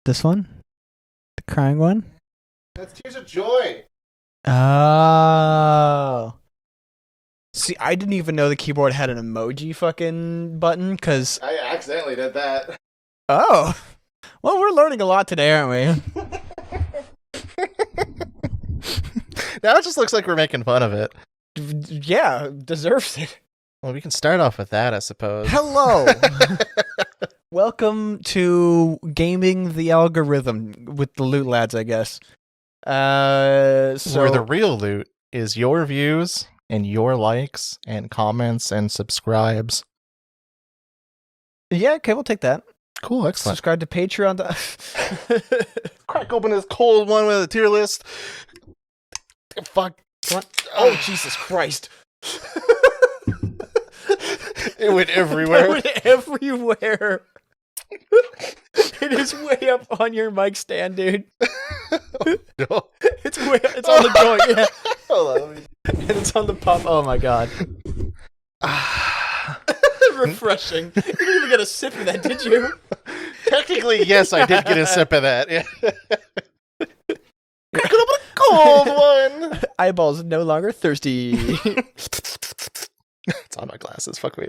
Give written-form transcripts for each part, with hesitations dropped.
This one? The crying one? That's Tears of Joy. Oh. See, I didn't even know the keyboard had an emoji fucking button, because... I accidentally did that. Oh. Well, we're learning a lot today, aren't we? Now it just looks like we're making fun of it. Yeah, deserves it. Well, we can start off with that, I suppose. Hello. Welcome to Gaming the Algorithm with the Loot Lads, I guess. Where the real loot is your views and your likes and comments and subscribes. Yeah, okay, we'll take that. Cool, excellent. Subscribe to Patreon. Crack open this cold one with a tier list. Fuck. What? Oh, Jesus Christ. It went everywhere. It went everywhere. It is way up on your mic stand, dude. No. It's on the joint, yeah. Hold on, And it's on the pop. Oh my god. Refreshing. You didn't even get a sip of that, did you? Technically, yes, I did get a sip of that. Yeah. Crack it up a cold one. Eyeballs no longer thirsty. It's on my glasses. Fuck me.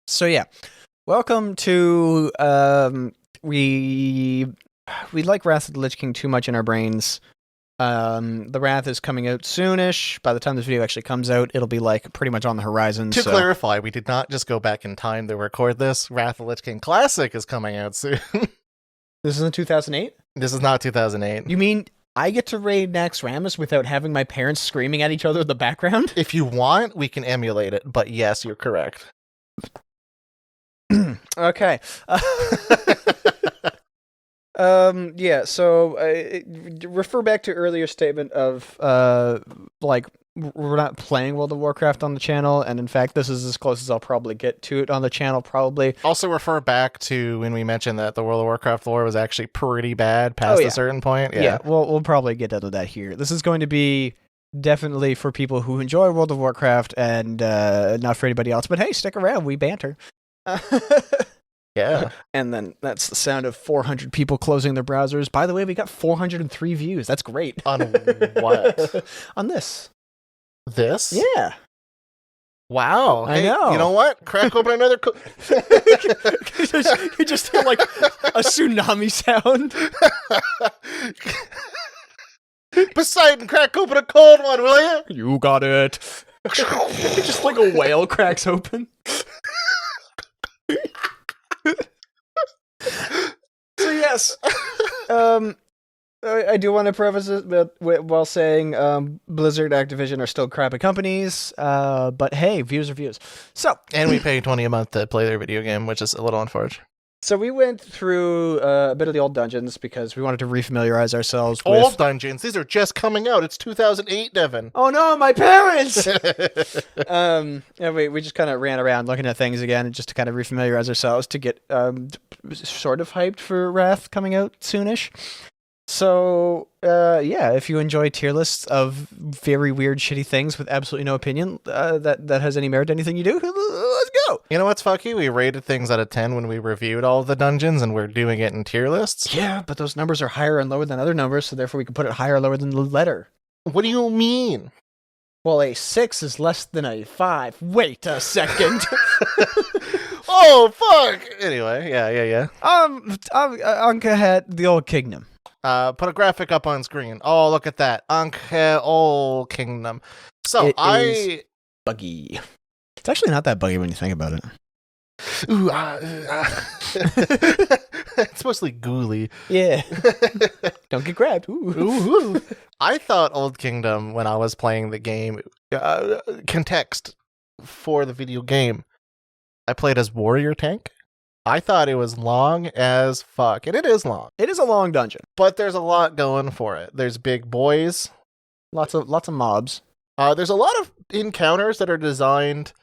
So yeah, welcome to we like Wrath of the Lich King too much in our brains. The Wrath is coming out soonish. By the time this video actually comes out, it'll be like pretty much on the horizon. To clarify, we did not just go back in time to record this. Wrath of the Lich King Classic is coming out soon. This isn't 2008? This is not 2008. You mean I get to raid Naxxramas without having my parents screaming at each other in the background? If you want, we can emulate it, but yes, you're correct. Okay. Yeah, so refer back to earlier statement of like we're not playing World of Warcraft on the channel, and in fact this is as close as I'll probably get to it on the channel, probably. Also refer back to when we mentioned that the World of Warcraft lore was actually pretty bad past a certain point. Yeah, we'll probably get into that here. This is going to be definitely for people who enjoy World of Warcraft and not for anybody else, but hey, stick around, we banter. Yeah. And then that's the sound of 400 people closing their browsers. By the way, we got 403 views. That's great. On what? On this. This? Yeah. Wow. I know. You know what? Crack open another... You just hear like a tsunami sound. Poseidon, crack open a cold one, will you? You got it. Just like a whale cracks open. So yes, I do want to preface it while saying Blizzard, Activision are still crappy companies, but hey, views are views. So, and we pay $20 a month to play their video game, which is a little unfortunate. So we went through a bit of the old dungeons because we wanted to refamiliarize ourselves with... Old dungeons? These are just coming out. It's 2008, Devin. Oh no, my parents! Yeah, we just kind of ran around looking at things again, and just to kind of refamiliarize ourselves to get sort of hyped for Wrath coming out soonish. So, yeah, if you enjoy tier lists of very weird, shitty things with absolutely no opinion that has any merit to anything you do, let's go! You know what's fucky? We rated things out of 10 when we reviewed all of the dungeons, and we're doing it in tier lists. Yeah, but those numbers are higher and lower than other numbers, so therefore we can put it higher or lower than the letter. What do you mean? Well, a 6 is less than a 5. Wait a second! Oh, fuck! Anyway, yeah. Ahn'kahet, the Old Kingdom. Put a graphic up on screen. Oh, look at that. Ahn'kahet, Old Kingdom. So, is buggy. It's actually not that buggy when you think about it. Ooh, it's mostly ghouly. Yeah. Don't get grabbed. Ooh. I thought Old Kingdom, when I was playing the game, context for the video game, I played as warrior tank. I thought it was long as fuck, and it is long. It is a long dungeon, but there's a lot going for it. There's big boys, lots of mobs. There's a lot of encounters that are designed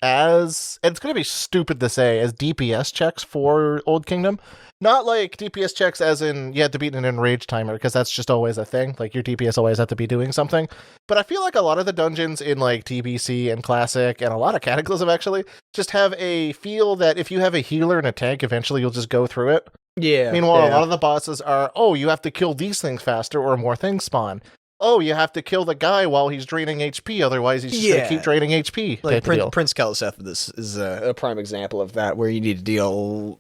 as, and it's going to be stupid to say, as DPS checks for Old Kingdom. Not like DPS checks as in you have to beat an enrage timer, because that's just always a thing. Like, your DPS always have to be doing something. But I feel like a lot of the dungeons in like TBC and Classic, and a lot of Cataclysm actually, just have a feel that if you have a healer and a tank, eventually you'll just go through it. Yeah. Meanwhile, a lot of the bosses are, oh, you have to kill these things faster or more things spawn. Oh, you have to kill the guy while he's draining HP, otherwise he's just going to keep draining HP. Like Prince Keliseth, this is a prime example of that, where you need to deal...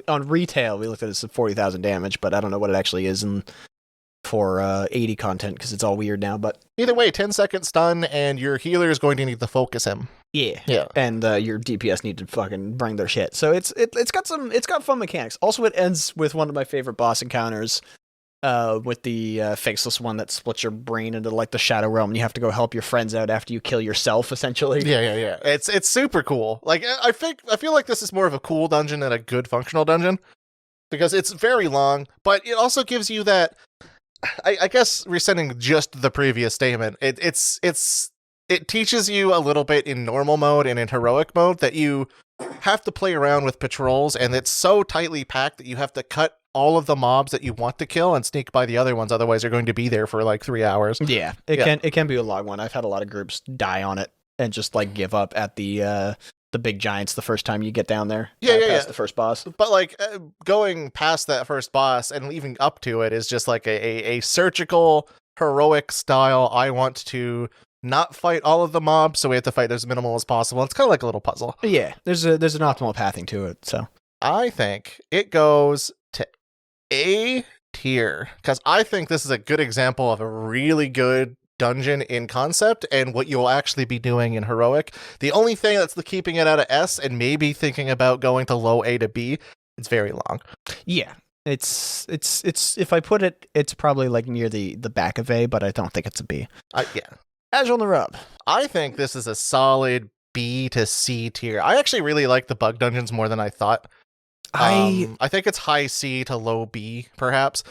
on retail, we looked at it as 40,000 damage, but I don't know what it actually is for 80 content, because it's all weird now, but... Either way, 10-second stun, and your healer is going to need to focus him. Yeah. And your DPS need to fucking bring their shit. So it's got fun mechanics. Also, it ends with one of my favorite boss encounters, with the faceless one that splits your brain into like the Shadow Realm, and you have to go help your friends out after you kill yourself, essentially. Yeah. It's super cool. Like I feel like this is more of a cool dungeon than a good functional dungeon, because it's very long, but it also gives you that. I guess rescinding just the previous statement, it teaches you a little bit in normal mode and in heroic mode that you have to play around with patrols, and it's so tightly packed that you have to cut all of the mobs that you want to kill and sneak by the other ones, otherwise you're going to be there for like 3 hours. Yeah, it can be a long one. I've had a lot of groups die on it and just like give up at the big giants the first time you get down there. Past the first boss. But like going past that first boss and leaving up to it is just like a surgical heroic style. I want to not fight all of the mobs, so we have to fight as minimal as possible. It's kind of like a little puzzle. Yeah, there's an optimal pathing to it. So I think it goes to A tier, because I think this is a good example of a really good dungeon in concept and what you'll actually be doing in heroic. The only thing that's keeping it out of S and maybe thinking about going to low A to B, it's very long. Yeah. It's if I put it, it's probably like near the back of A, but I don't think it's a B. Yeah. Azjol-Nerub. I think this is a solid B to C tier. I actually really like the bug dungeons more than I thought. I think it's high C to low B, perhaps.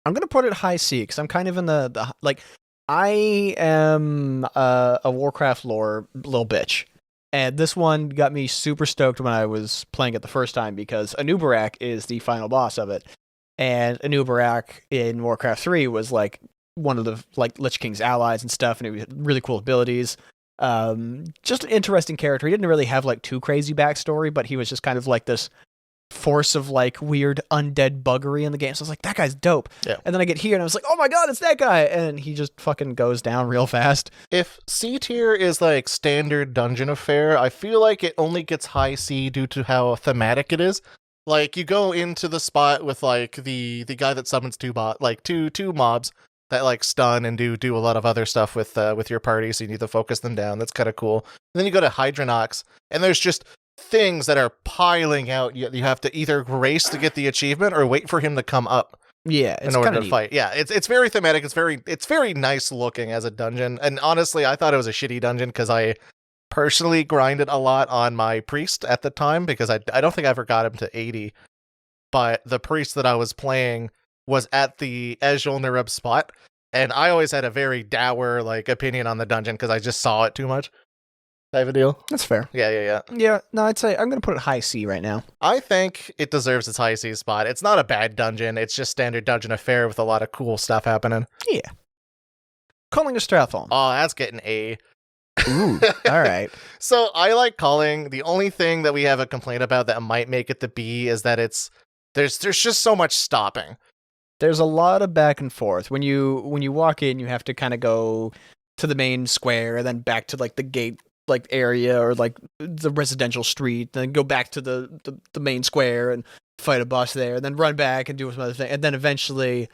I'm gonna put it high C because I'm kind of in the like. I am a Warcraft lore little bitch, and this one got me super stoked when I was playing it the first time because Anub'arak is the final boss of it, and Anub'arak in Warcraft 3 was like one of the like Lich King's allies and stuff, and he had really cool abilities. Just an interesting character. He didn't really have like too crazy backstory, but he was just kind of like this force of like weird undead buggery in the game. So I was like, that guy's dope. Yeah. And then I get here and I was like, oh my god, it's that guy. And he just fucking goes down real fast. If C tier is like standard dungeon affair, I feel like it only gets high C due to how thematic it is. Like you go into the spot with like the guy that summons two mobs that like stun and do a lot of other stuff with your party, so you need to focus them down. That's kind of cool. And then you go to Hydronox, and there's just things that are piling out. You have to either race to get the achievement or wait for him to come up. Yeah, in order to fight. Yeah, it's very thematic. It's very nice looking as a dungeon. And honestly, I thought it was a shitty dungeon because I personally grinded a lot on my priest at the time because I don't think I ever got him to 80. But the priest that I was playing was at the Azjol-Nerub spot, and I always had a very dour like opinion on the dungeon because I just saw it too much. Type of deal. That's fair. Yeah. Yeah, no, I'd say I'm going to put it high C right now. I think it deserves its high C spot. It's not a bad dungeon. It's just standard dungeon affair with a lot of cool stuff happening. Yeah. Culling of Stratholme. Oh, that's getting A. Ooh, all right. So I like Culling. The only thing that we have a complaint about that might make it the B is that there's just so much stopping. There's a lot of back and forth. When you walk in, you have to kind of go to the main square and then back to like the gate like area or like the residential street, then go back to the main square and fight a boss there, and then run back and do some other thing. And then eventually,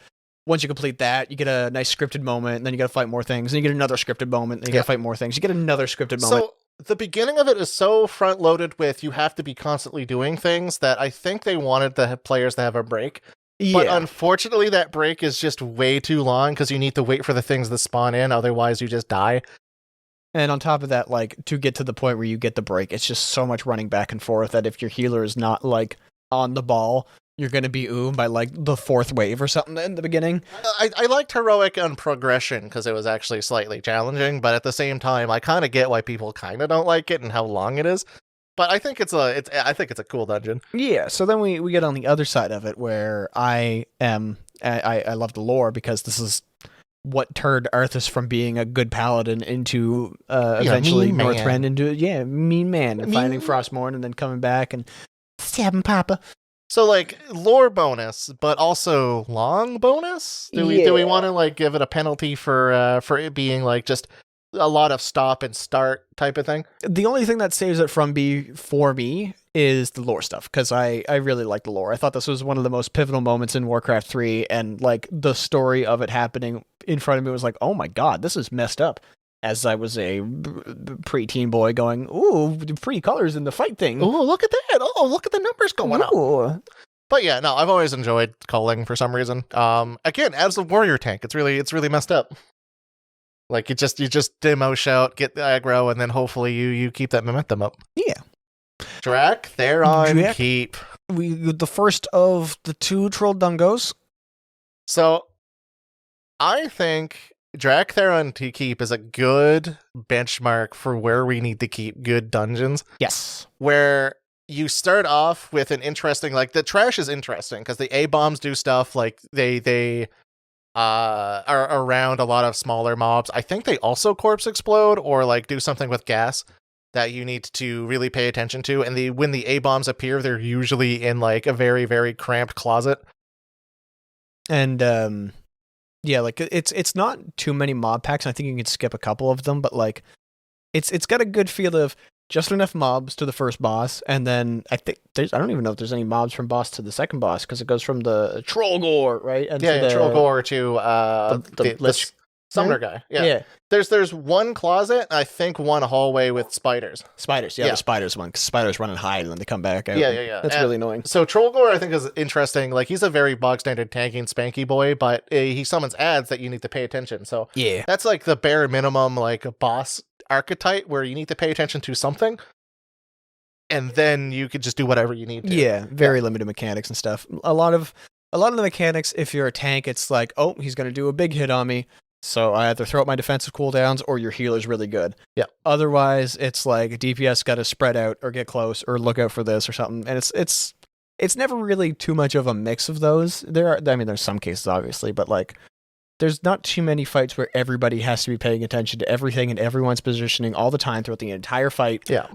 once you complete that, you get a nice scripted moment, and then you got to fight more things, and you get another scripted moment, and you got to fight more things. You get another scripted moment. So the beginning of it is so front loaded with you have to be constantly doing things that I think they wanted the players to have a break. Yeah. But unfortunately, that break is just way too long because you need to wait for the things to spawn in, otherwise you just die. And on top of that, like, to get to the point where you get the break, it's just so much running back and forth that if your healer is not, like, on the ball, you're going to be by, like, the fourth wave or something in the beginning. I liked Heroic on progression because it was actually slightly challenging, but at the same time, I kind of get why people kind of don't like it and how long it is. But I think it's a cool dungeon. Yeah, so then we get on the other side of it where I love the lore because this is what turned Arthas from being a good paladin into eventually Northrend into mean man and finding Frostmourne and then coming back and stabbing Papa. So like lore bonus, but also long bonus. Do we want to like give it a penalty for it being like just a lot of stop and start type of thing? The only thing that saves it from B for me is the lore stuff, because I really like the lore. I thought this was one of the most pivotal moments in Warcraft 3, and like the story of it happening in front of me was like, oh my god, this is messed up. As I was a preteen boy going, ooh, pretty colors in the fight thing. Ooh, look at that. Oh, look at the numbers going up. But yeah, no, I've always enjoyed culling for some reason. Again, as a warrior tank, it's really messed up. Like you just demo shout, get the aggro, and then hopefully you keep that momentum up. Yeah. Drak'Tharon Keep. The first of the 2 troll dungos. So I think Drak'Tharon Keep is a good benchmark for where we need to keep good dungeons. Yes. Where you start off with an interesting, like the trash is interesting because the A-bombs do stuff like they are around a lot of smaller mobs. I think they also corpse explode or like do something with gas that you need to really pay attention to. And when the A-bombs appear, they're usually in like a very, very cramped closet. And yeah, like it's not too many mob packs. I think you can skip a couple of them, but like it's got a good feel of just enough mobs to the first boss, and then I think I don't even know if there's any mobs from boss to the second boss, because it goes from the troll gore, right? And troll gore to the Lich summoner guy. Yeah. There's one closet, I think one hallway with spiders. The spiders one, because spiders run and hide and then they come back out. Yeah. That's really annoying. So Trollgore, I think, is interesting. Like, he's a very bog standard tanking spanky boy, but he summons ads that you need to pay attention. So yeah, that's like the bare minimum, like a boss archetype where you need to pay attention to something, and then you could just do whatever you need to. Yeah, very limited mechanics and stuff. A lot of the mechanics, if you're a tank, it's like, oh, he's going to do a big hit on me, so I either throw out my defensive cooldowns or your healer's really good. Yeah. Otherwise, it's like DPS got to spread out or get close or look out for this or something, and it's never really too much of a mix of those. There's some cases obviously, but like there's not too many fights where everybody has to be paying attention to everything and everyone's positioning all the time throughout the entire fight. Yeah.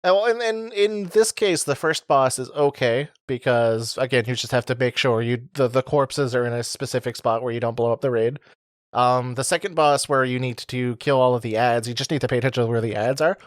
Well, and in this case, the first boss is okay because, again, you just have to make sure the corpses are in a specific spot where you don't blow up the raid. The second boss, where you need to kill all of the ads, you just need to pay attention to where the ads are.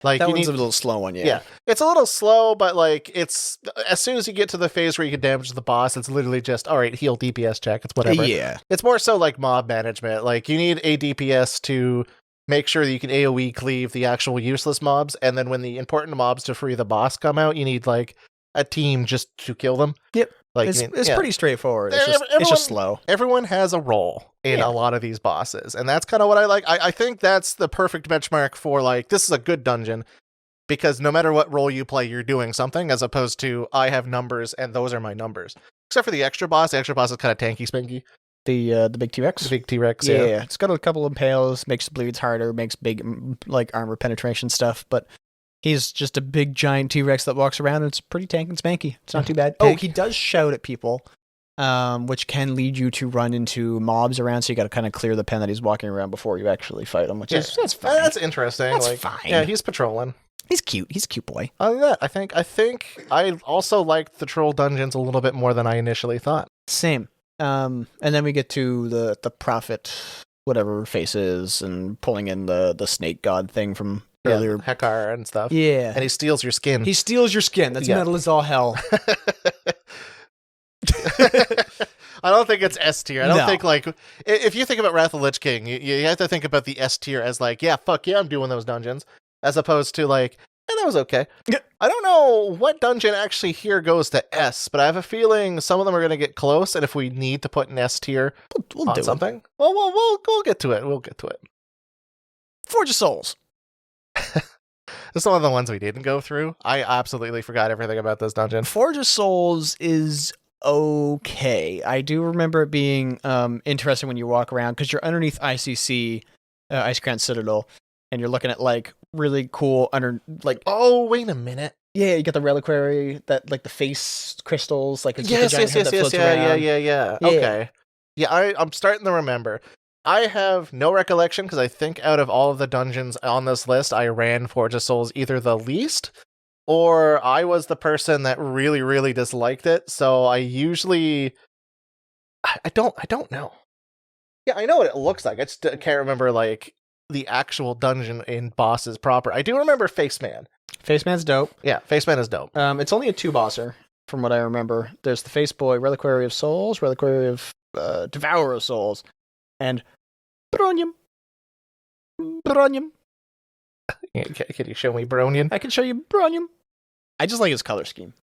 Like that one's a little slow one, yeah. It's a little slow, but like it's as soon as you get to the phase where you can damage the boss, it's literally just all right, heal DPS check, it's whatever. Yeah. It's more so like mob management. Like you need a DPS to make sure that you can AoE cleave the actual useless mobs, and then when the important mobs to free the boss come out, you need like a team just to kill them. Yep. Like it's pretty straightforward. It's just slow. Everyone has a role in a lot of these bosses, and that's kind of what I like. I think that's the perfect benchmark for like, this is a good dungeon, because no matter what role you play, you're doing something, as opposed to I have numbers and those are my numbers. Except for the extra boss. The extra boss is kind of tanky spanky. The big T-Rex? The big T-Rex, yeah. It's got a couple of impales, makes bleeds harder, makes big like armor penetration stuff, but he's just a big giant T-Rex that walks around, and it's pretty tank and spanky. It's not too bad. Oh, he does shout at people, which can lead you to run into mobs around, so you got to kind of clear the pen that he's walking around before you actually fight him, which is that's fine. That's interesting. That's fine. Yeah, he's patrolling. He's cute. He's a cute boy. Other than that, I think I also liked the troll dungeons a little bit more than I initially thought. Same. And then we get to the prophet, whatever faces, and pulling in the snake god thing from earlier. Hekar and stuff. Yeah. And he steals your skin. He steals your skin. That's metal as all hell. I don't think it's S tier. I don't think, like, if you think about Wrath of the Lich King, you have to think about the S tier as like, yeah, fuck yeah, I'm doing those dungeons. As opposed to like, that was okay. Yeah. I don't know what dungeon actually here goes to S, but I have a feeling some of them are going to get close, and if we need to put an S tier we'll on do something, well, we'll get to it. We'll get to it. Forge of Souls. This is one of the ones we didn't go through. I absolutely forgot everything about this dungeon. Forge of Souls is okay. I do remember it being interesting when you walk around, because you're underneath ICC, Ice Crown Citadel, and you're looking at like really cool oh, wait a minute. Yeah, you got the reliquary, that like the face crystals, like it's yes, yeah. Okay. Yeah, I'm starting to remember. I have no recollection, because I think out of all of the dungeons on this list, I ran Forge of Souls either the least or I was the person that really, really disliked it. So I usually, I don't know. Yeah, I know what it looks like. I just can't remember like the actual dungeon in bosses proper. I do remember Faceman. Faceman's dope. Yeah, Faceman is dope. It's only a 2-bosser from what I remember. There's the Face Boy, Reliquary of Souls, Reliquary of Devourer of Souls, and Bronium. Bronium. Can you show me Bronian? I can show you Bronium. I just like his color scheme.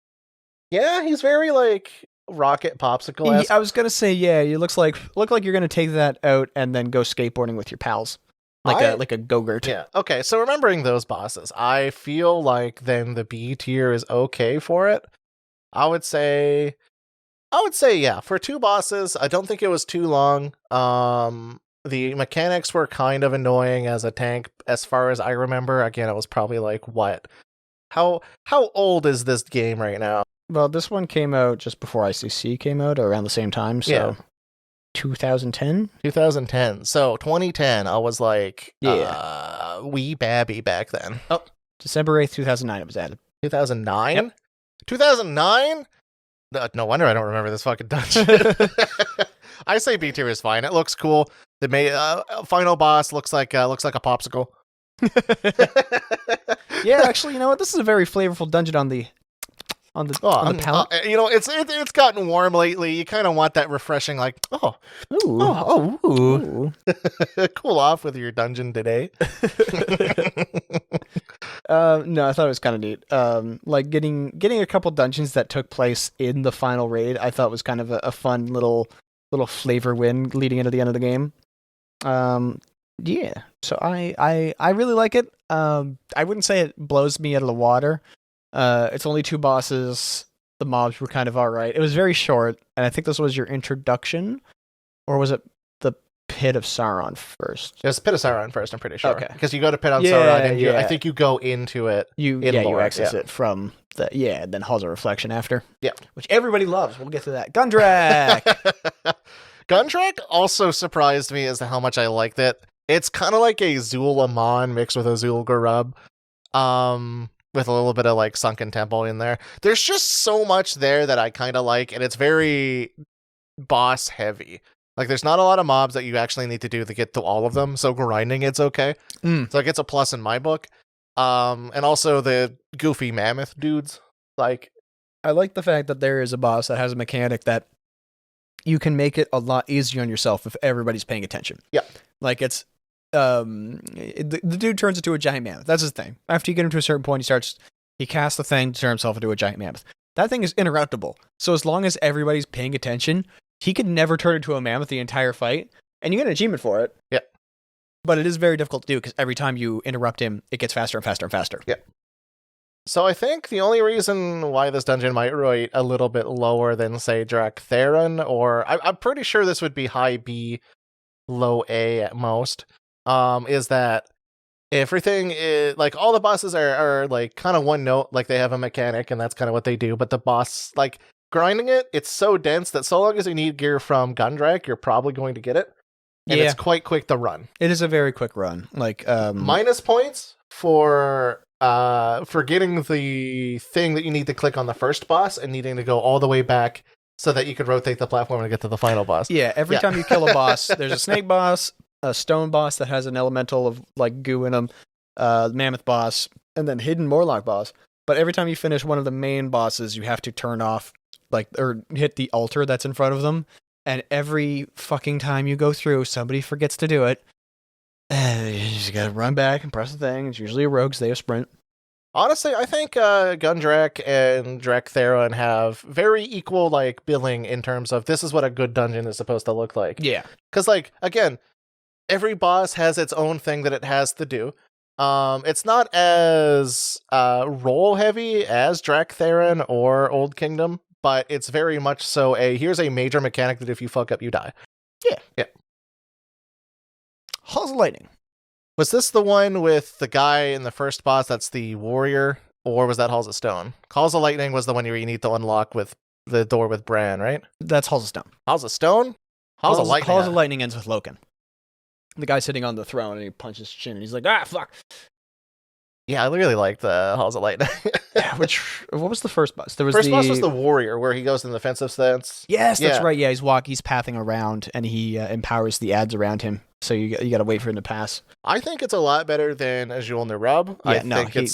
Yeah, he's very like rocket popsicle. I was gonna say, yeah, you look like you're gonna take that out and then go skateboarding with your pals, like a go-gurt. Yeah. Okay. So remembering those bosses, I feel like then the B tier is okay for it. I would say, yeah. For 2 bosses, I don't think it was too long. The mechanics were kind of annoying as a tank, as far as I remember. Again, it was probably like what? How old is this game right now? Well, this one came out just before ICC came out, or around the same time. So, yeah. 2010. 2010. So 2010, I was like, wee babby back then. Oh, December 8th, 2009. It was added. 2009. Yep. 2009. No wonder I don't remember this fucking dungeon. I say B tier is fine. It looks cool. The final boss looks like a popsicle. Yeah, actually, you know what? This is a very flavorful dungeon on the palate. It's gotten warm lately. You kind of want that refreshing, like ooh. Cool off with your dungeon today. No, I thought it was kind of neat. Like getting a couple dungeons that took place in the final raid, I thought was kind of a fun little flavor win leading into the end of the game. Yeah. So I really like it. I wouldn't say it blows me out of the water. It's only 2 bosses. The mobs were kind of alright. It was very short, and I think this was your introduction, or was it the Pit of Saron first? It was Pit of Saron first, I'm pretty sure. Okay. Because you go to Pit on Saron, and I think you go into it. You access it from and then Halls of Reflection after. Yeah. Which everybody loves. We'll get to that. Gundrak! Gundrak also surprised me as to how much I liked it. It's kind of like a Zul-Amon mixed with a Azjol-Nerub. With a little bit of like Sunken Temple in there. There's just so much there that I kind of like, and it's very boss heavy. Like there's not a lot of mobs that you actually need to do to get to all of them, so grinding it's okay. So it gets a plus in my book. And also the goofy mammoth dudes. Like, I like the fact that there is a boss that has a mechanic that you can make it a lot easier on yourself if everybody's paying attention. Yeah. Like it's the dude turns into a giant mammoth. That's his thing. After you get him to a certain point, he casts the thing to turn himself into a giant mammoth. That thing is interruptible. So as long as everybody's paying attention, he could never turn into a mammoth the entire fight, and you get an achievement for it. Yeah. But it is very difficult to do because every time you interrupt him, it gets faster and faster and faster. Yeah. So I think the only reason why this dungeon might rate a little bit lower than, say, Drak'Tharon, or I'm pretty sure this would be high B, low A at most, is that everything is, like, all the bosses are like kind of one note, like they have a mechanic and that's kind of what they do, but the boss, like, grinding it's so dense that so long as you need gear from Gundrak, you're probably going to get it. And it's quite quick to run. It is a very quick run. Like minus points for getting the thing that you need to click on the first boss and needing to go all the way back so that you could rotate the platform and get to the final boss. Yeah, every time you kill a boss, there's a snake boss, a stone boss that has an elemental of like goo in them, mammoth boss, and then hidden Morlock boss. But every time you finish one of the main bosses, you have to turn off or hit the altar that's in front of them. And every fucking time you go through, somebody forgets to do it. You just gotta run back and press the thing. It's usually a rogue, so they have sprint. Honestly, I think Gundrak and Drak'Tharon have very equal like billing in terms of this is what a good dungeon is supposed to look like. Yeah. Because, like, again, every boss has its own thing that it has to do. It's not as roll heavy as Drak'Tharon or Old Kingdom, but it's very much so here's a major mechanic that if you fuck up, you die. Yeah. Halls of Lightning. Was this the one with the guy in the first boss that's the warrior, or was that Halls of Stone? Halls of Lightning was the one where you need to unlock with the door with Bran, right? That's Halls of Stone. Halls of Stone? Halls of Lightning. Halls of Lightning ends with Loken. The guy sitting on the throne and he punches his chin and he's like, ah, fuck. Yeah, I really like the Halls of Lightning. What was the first boss? There was First boss was the warrior, where he goes in the defensive stance. Yes, that's Yeah. right. Yeah, he's pathing around, and he empowers the ads around him. So you got to wait for him to pass. I think it's a lot better than Azjol-Nerub. Yeah,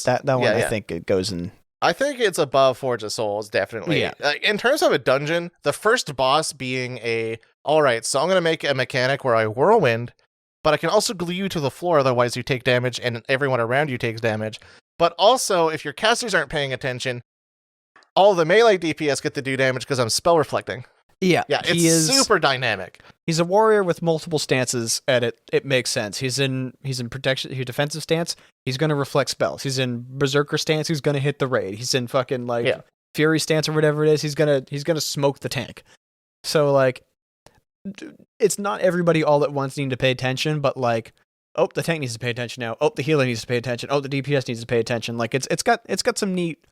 that one. Yeah, I yeah. think it goes in. I think it's above Forge of Souls, definitely. Yeah. In terms of a dungeon, the first boss being all right, so I'm going to make a mechanic where I whirlwind, but I can also glue you to the floor, otherwise you take damage and everyone around you takes damage. But also, if your casters aren't paying attention, all the melee DPS get to do damage because I'm spell reflecting. Yeah, Yeah, it's super dynamic. He's a warrior with multiple stances, and it makes sense. He's in protection, he's defensive stance. He's gonna reflect spells. He's in berserker stance. He's gonna hit the raid. He's in fucking fury stance or whatever it is. He's gonna smoke the tank. So like, it's not everybody all at once needing to pay attention, but like, oh, the tank needs to pay attention now. Oh, the healer needs to pay attention. Oh, the DPS needs to pay attention. Like it's got some neat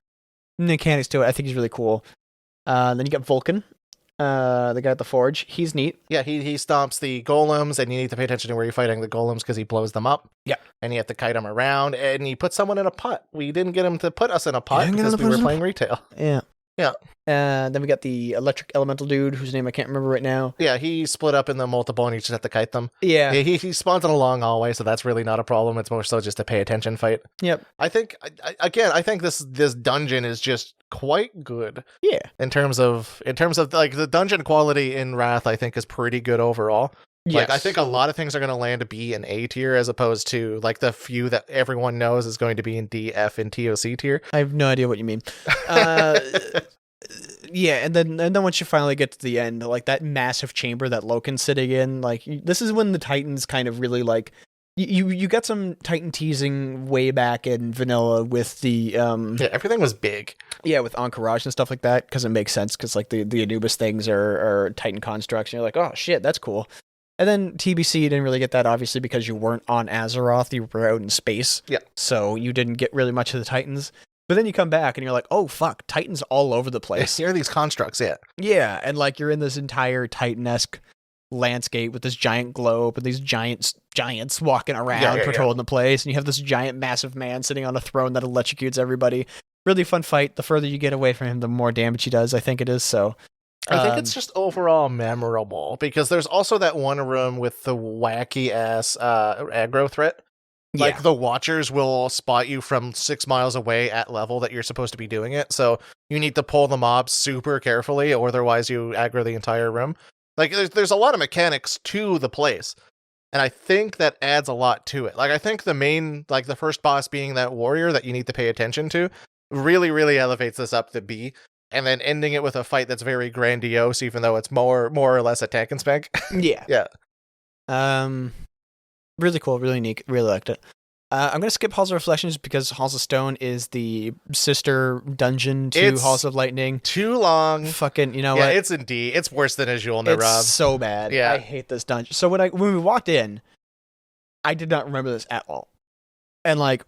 mechanics to it. I think he's really cool. Then you got Vulcan. The guy at the forge, he's neat. Yeah, he stomps the golems, and you need to pay attention to where you're fighting the golems because he blows them up. Yeah. And you have to kite them around, and he puts someone in a pot. We didn't get him to put us in a pot because we were playing retail. Yeah. Yeah. Then we got the electric elemental dude, whose name I can't remember right now. Yeah, he split up in the multiple, and you just have to kite them. Yeah. He spawns in a long hallway, so that's really not a problem. It's more so just a pay attention fight. Yep. I think, I think this dungeon is just quite good. Yeah. In terms of like the dungeon quality in Wrath, I think is pretty good overall. Like, I think a lot of things are going to land to B and A tier as opposed to like the few that everyone knows is going to be in D, F, and TOC tier. I have no idea what you mean. Yeah, and then once you finally get to the end, like that massive chamber that Loken's sitting in, like this is when the Titans kind of really like you got some Titan teasing way back in vanilla with the yeah, everything was big. Yeah, with Ahn'kahet and stuff like that, because it makes sense because like the Anubis things are Titan constructs, and you're like, oh shit, that's cool. And then TBC, you didn't really get that, obviously, because you weren't on Azeroth, you were out in space. Yeah. So you didn't get really much of the Titans. But then you come back and you're like, oh fuck, Titans all over the place. Here are these constructs, yeah. Yeah, and like you're in this entire Titan-esque landscape with this giant globe and these giants walking around patrolling the place, and you have this giant massive man sitting on a throne that electrocutes everybody. Really fun fight. The further you get away from him, the more damage he does, I think it is. So I think it's just overall memorable because there's also that one room with the wacky ass aggro threat. Like the Watchers will spot you from 6 miles away at level that you're supposed to be doing it. So you need to pull the mob super carefully, or otherwise you aggro the entire room. Like there's a lot of mechanics to the place. And I think that adds a lot to it. Like I think the main, like the first boss being that warrior that you need to pay attention to really, really elevates this up to B. And then ending it with a fight that's very grandiose, even though it's more or less a tank and spank. Yeah. Yeah. Really cool, really neat, really liked it. I'm going to skip Halls of Reflections because Halls of Stone is the sister dungeon to Halls of Lightning. Too long. Fucking, you know what? Yeah, it's in D. It's worse than Azjol-Nerub. It's so bad. Yeah. I hate this dungeon. So when we walked in, I did not remember this at all. And like,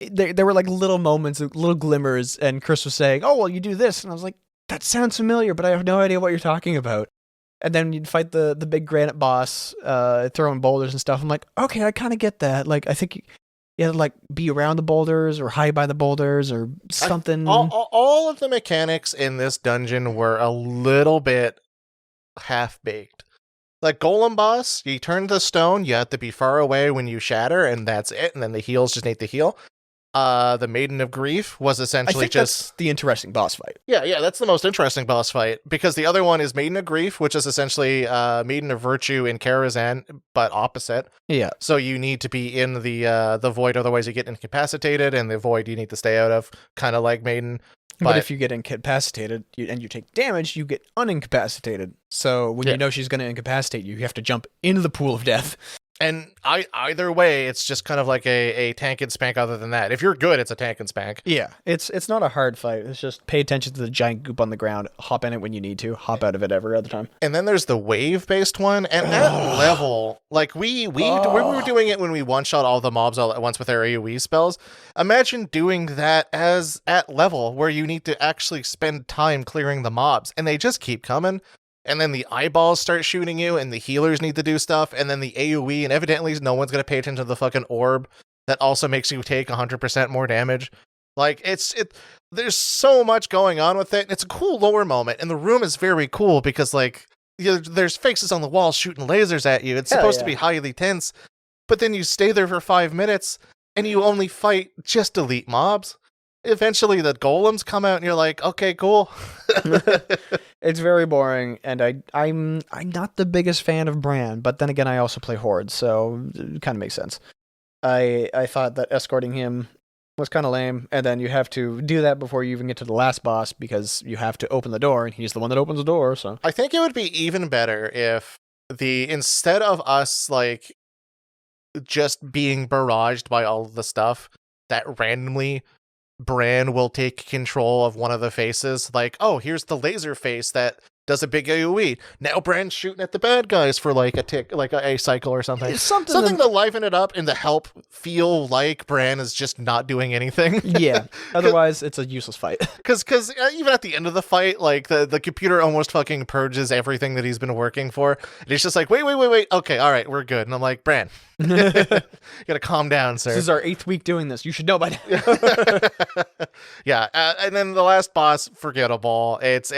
there were like little moments, little glimmers, and Chris was saying, oh, well, you do this. And I was like, that sounds familiar, but I have no idea what you're talking about. And then you'd fight the big granite boss, throwing boulders and stuff. I'm like, okay, I kind of get that. Like, I think you had to like be around the boulders or hide by the boulders or something. All of the mechanics in this dungeon were a little bit half-baked. Like Golem boss, you turn the stone, you have to be far away when you shatter, and that's it. And then the heals just need to heal. The Maiden of Grief was essentially that's the interesting boss fight. Yeah, that's the most interesting boss fight, because the other one is Maiden of Grief, which is essentially Maiden of Virtue in Karazhan, but opposite. Yeah. So you need to be in the void, otherwise you get incapacitated, and the void you need to stay out of, kind of like Maiden. But if you get incapacitated and you take damage, you get unincapacitated. So when you know she's going to incapacitate you, you have to jump into the pool of death. And either way, it's just kind of like a tank and spank other than that. If you're good, it's a tank and spank. Yeah, it's not a hard fight. It's just pay attention to the giant goop on the ground, hop in it when you need to, hop out of it every other time. And then there's the wave-based one, and that level, like we were doing it when we one-shot all the mobs all at once with our AoE spells. Imagine doing that at level, where you need to actually spend time clearing the mobs, and they just keep coming. And then the eyeballs start shooting you, and the healers need to do stuff, and then the AoE, and evidently no one's going to pay attention to the fucking orb that also makes you take 100% more damage. Like there's so much going on with it. It's a cool lore moment, and the room is very cool because like there's faces on the wall shooting lasers at you. It's supposed to be highly tense, but then you stay there for 5 minutes and you only fight just elite mobs. Eventually the golems come out and you're like, okay, cool. It's very boring, and I'm not the biggest fan of Bran, but then again I also play Horde, so it kind of makes sense. I thought that escorting him was kind of lame, and then you have to do that before you even get to the last boss because you have to open the door, and he's the one that opens the door. So I think it would be even better if instead of us like just being barraged by all of the stuff, that randomly Bran will take control of one of the faces. Like, oh, here's the laser face that does a big AoE. Now Bran's shooting at the bad guys for like a tick, like a cycle or something. Something to liven it up and to help feel like Bran is just not doing anything. Yeah. Otherwise, it's a useless fight. Because even at the end of the fight, like the computer almost fucking purges everything that he's been working for. And he's just like, wait. Okay, all right, we're good. And I'm like, Bran, you gotta calm down, sir. This is our 8th week doing this. You should know by now. Yeah, and then the last boss, forgettable. It's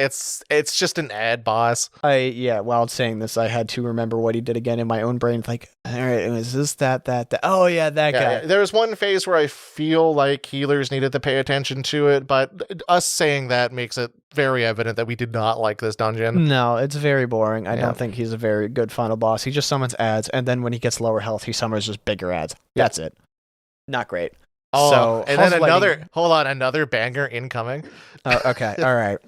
just an ad boss. While saying this, I had to remember what he did again in my own brain. Like, all right, is this that? Oh yeah, that guy. Yeah. There was one phase where I feel like healers needed to pay attention to it, but us saying that makes it very evident that we did not like this dungeon. No, it's very boring. I don't think he's a very good final boss. He just summons ads, and then when he gets lower health, he summons just bigger ads. Yeah. That's it. Not great. Oh, so, and then another banger incoming. Okay, all right.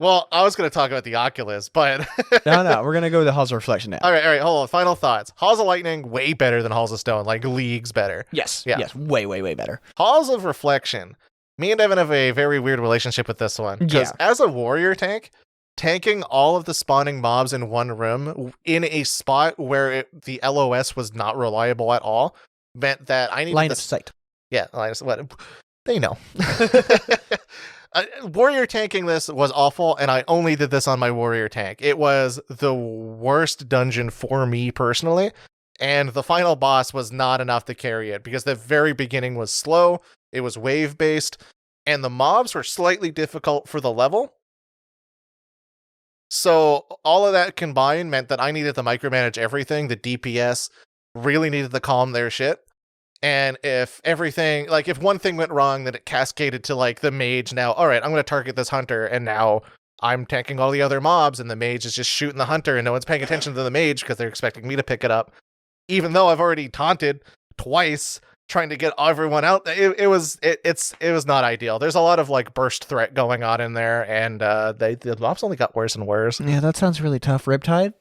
Well, I was going to talk about the Oculus, but... No, we're going to go with the Halls of Reflection now. All right, hold on. Final thoughts. Halls of Lightning, way better than Halls of Stone, like leagues better. Yes, way, way, way better. Halls of Reflection. Me and Evan have a very weird relationship with this one. Because as a warrior tank, tanking all of the spawning mobs in one room in a spot where the LOS was not reliable at all meant that I needed line of sight. Yeah, line of sight. What? They know. Warrior tanking this was awful, and I only did this on my warrior tank. It was the worst dungeon for me personally, and the final boss was not enough to carry it because the very beginning was slow, it was wave based, and the mobs were slightly difficult for the level. So all of that combined meant that I needed to micromanage everything. The DPS really needed to calm their shit. And if one thing went wrong, then it cascaded to like the mage. Now, all right, I'm going to target this hunter, and now I'm tanking all the other mobs, and the mage is just shooting the hunter, and no one's paying attention to the mage because they're expecting me to pick it up, even though I've already taunted twice trying to get everyone out. It was not ideal. There's a lot of like burst threat going on in there, and the mobs only got worse and worse. Yeah, that sounds really tough. Riptide.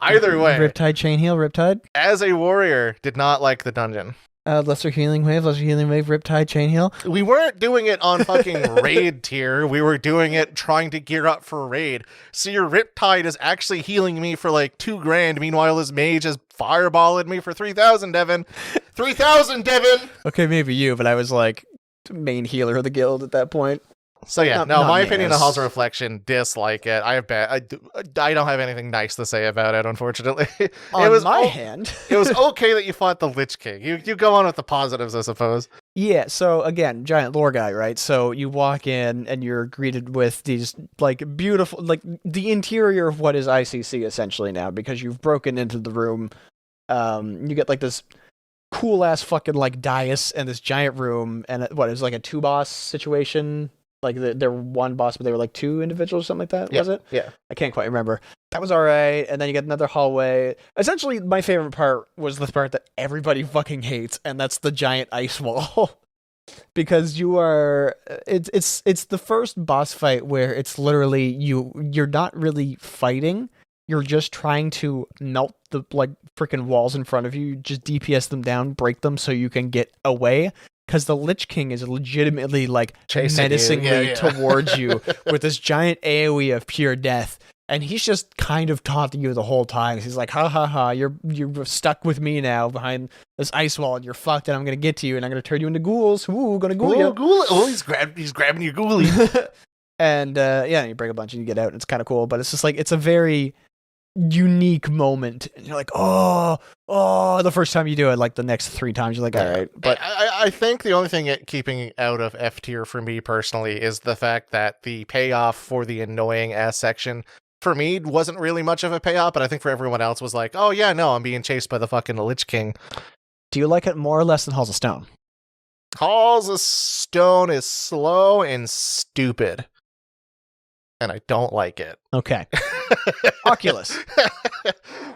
Either way, Riptide, chain heal, Riptide. As a warrior, did not like the dungeon. Lesser healing wave, Riptide, chain heal. We weren't doing it on fucking raid tier. We were doing it trying to gear up for raid. So your Riptide is actually healing me for like $2,000. Meanwhile, his mage is fireballing me for 3,000, Devin. 3,000, Devin. Okay, maybe you, but I was like main healer of the guild at that point. So yeah, my opinion on Halls of Reflection, dislike it. I don't have anything nice to say about it, unfortunately. On my hand. It was okay that you fought the Lich King. You go on with the positives, I suppose. Yeah, so again, giant lore guy, right? So you walk in and you're greeted with these like beautiful, like the interior of what is ICC essentially now, because you've broken into the room. You get like this cool ass fucking like dais and this giant room, and it was like a 2-boss situation. Like they're one boss, but they were like 2 individuals or something like that, was it? Yeah. I can't quite remember. That was all right. And then you get another hallway. Essentially, my favorite part was the part that everybody fucking hates, and that's the giant ice wall. Because it's the first boss fight where it's literally you're not really fighting. You're just trying to melt the like freaking walls in front of you, just DPS them down, break them so you can get away. Because the Lich King is legitimately like chasing menacingly towards you with this giant AoE of pure death, and he's just kind of taunting you the whole time. He's like, "Ha ha ha! You're stuck with me now behind this ice wall, and you're fucked. And I'm gonna get to you, and I'm gonna turn you into ghouls. Ooh, gonna ghoul you. Oh, he's grabbing your ghoulie." And you break a bunch and you get out, and it's kind of cool. But it's just like it's a very unique moment. And you're like, oh, the first time you do it, like the next 3 times, you're like, all right. But I think the only thing keeping out of F tier for me personally is the fact that the payoff for the annoying ass section for me wasn't really much of a payoff, but I think for everyone else was like, oh yeah, no, I'm being chased by the fucking Lich King. Do you like it more or less than Halls of Stone? Halls of Stone is slow and stupid, and I don't like it. Okay. Oculus.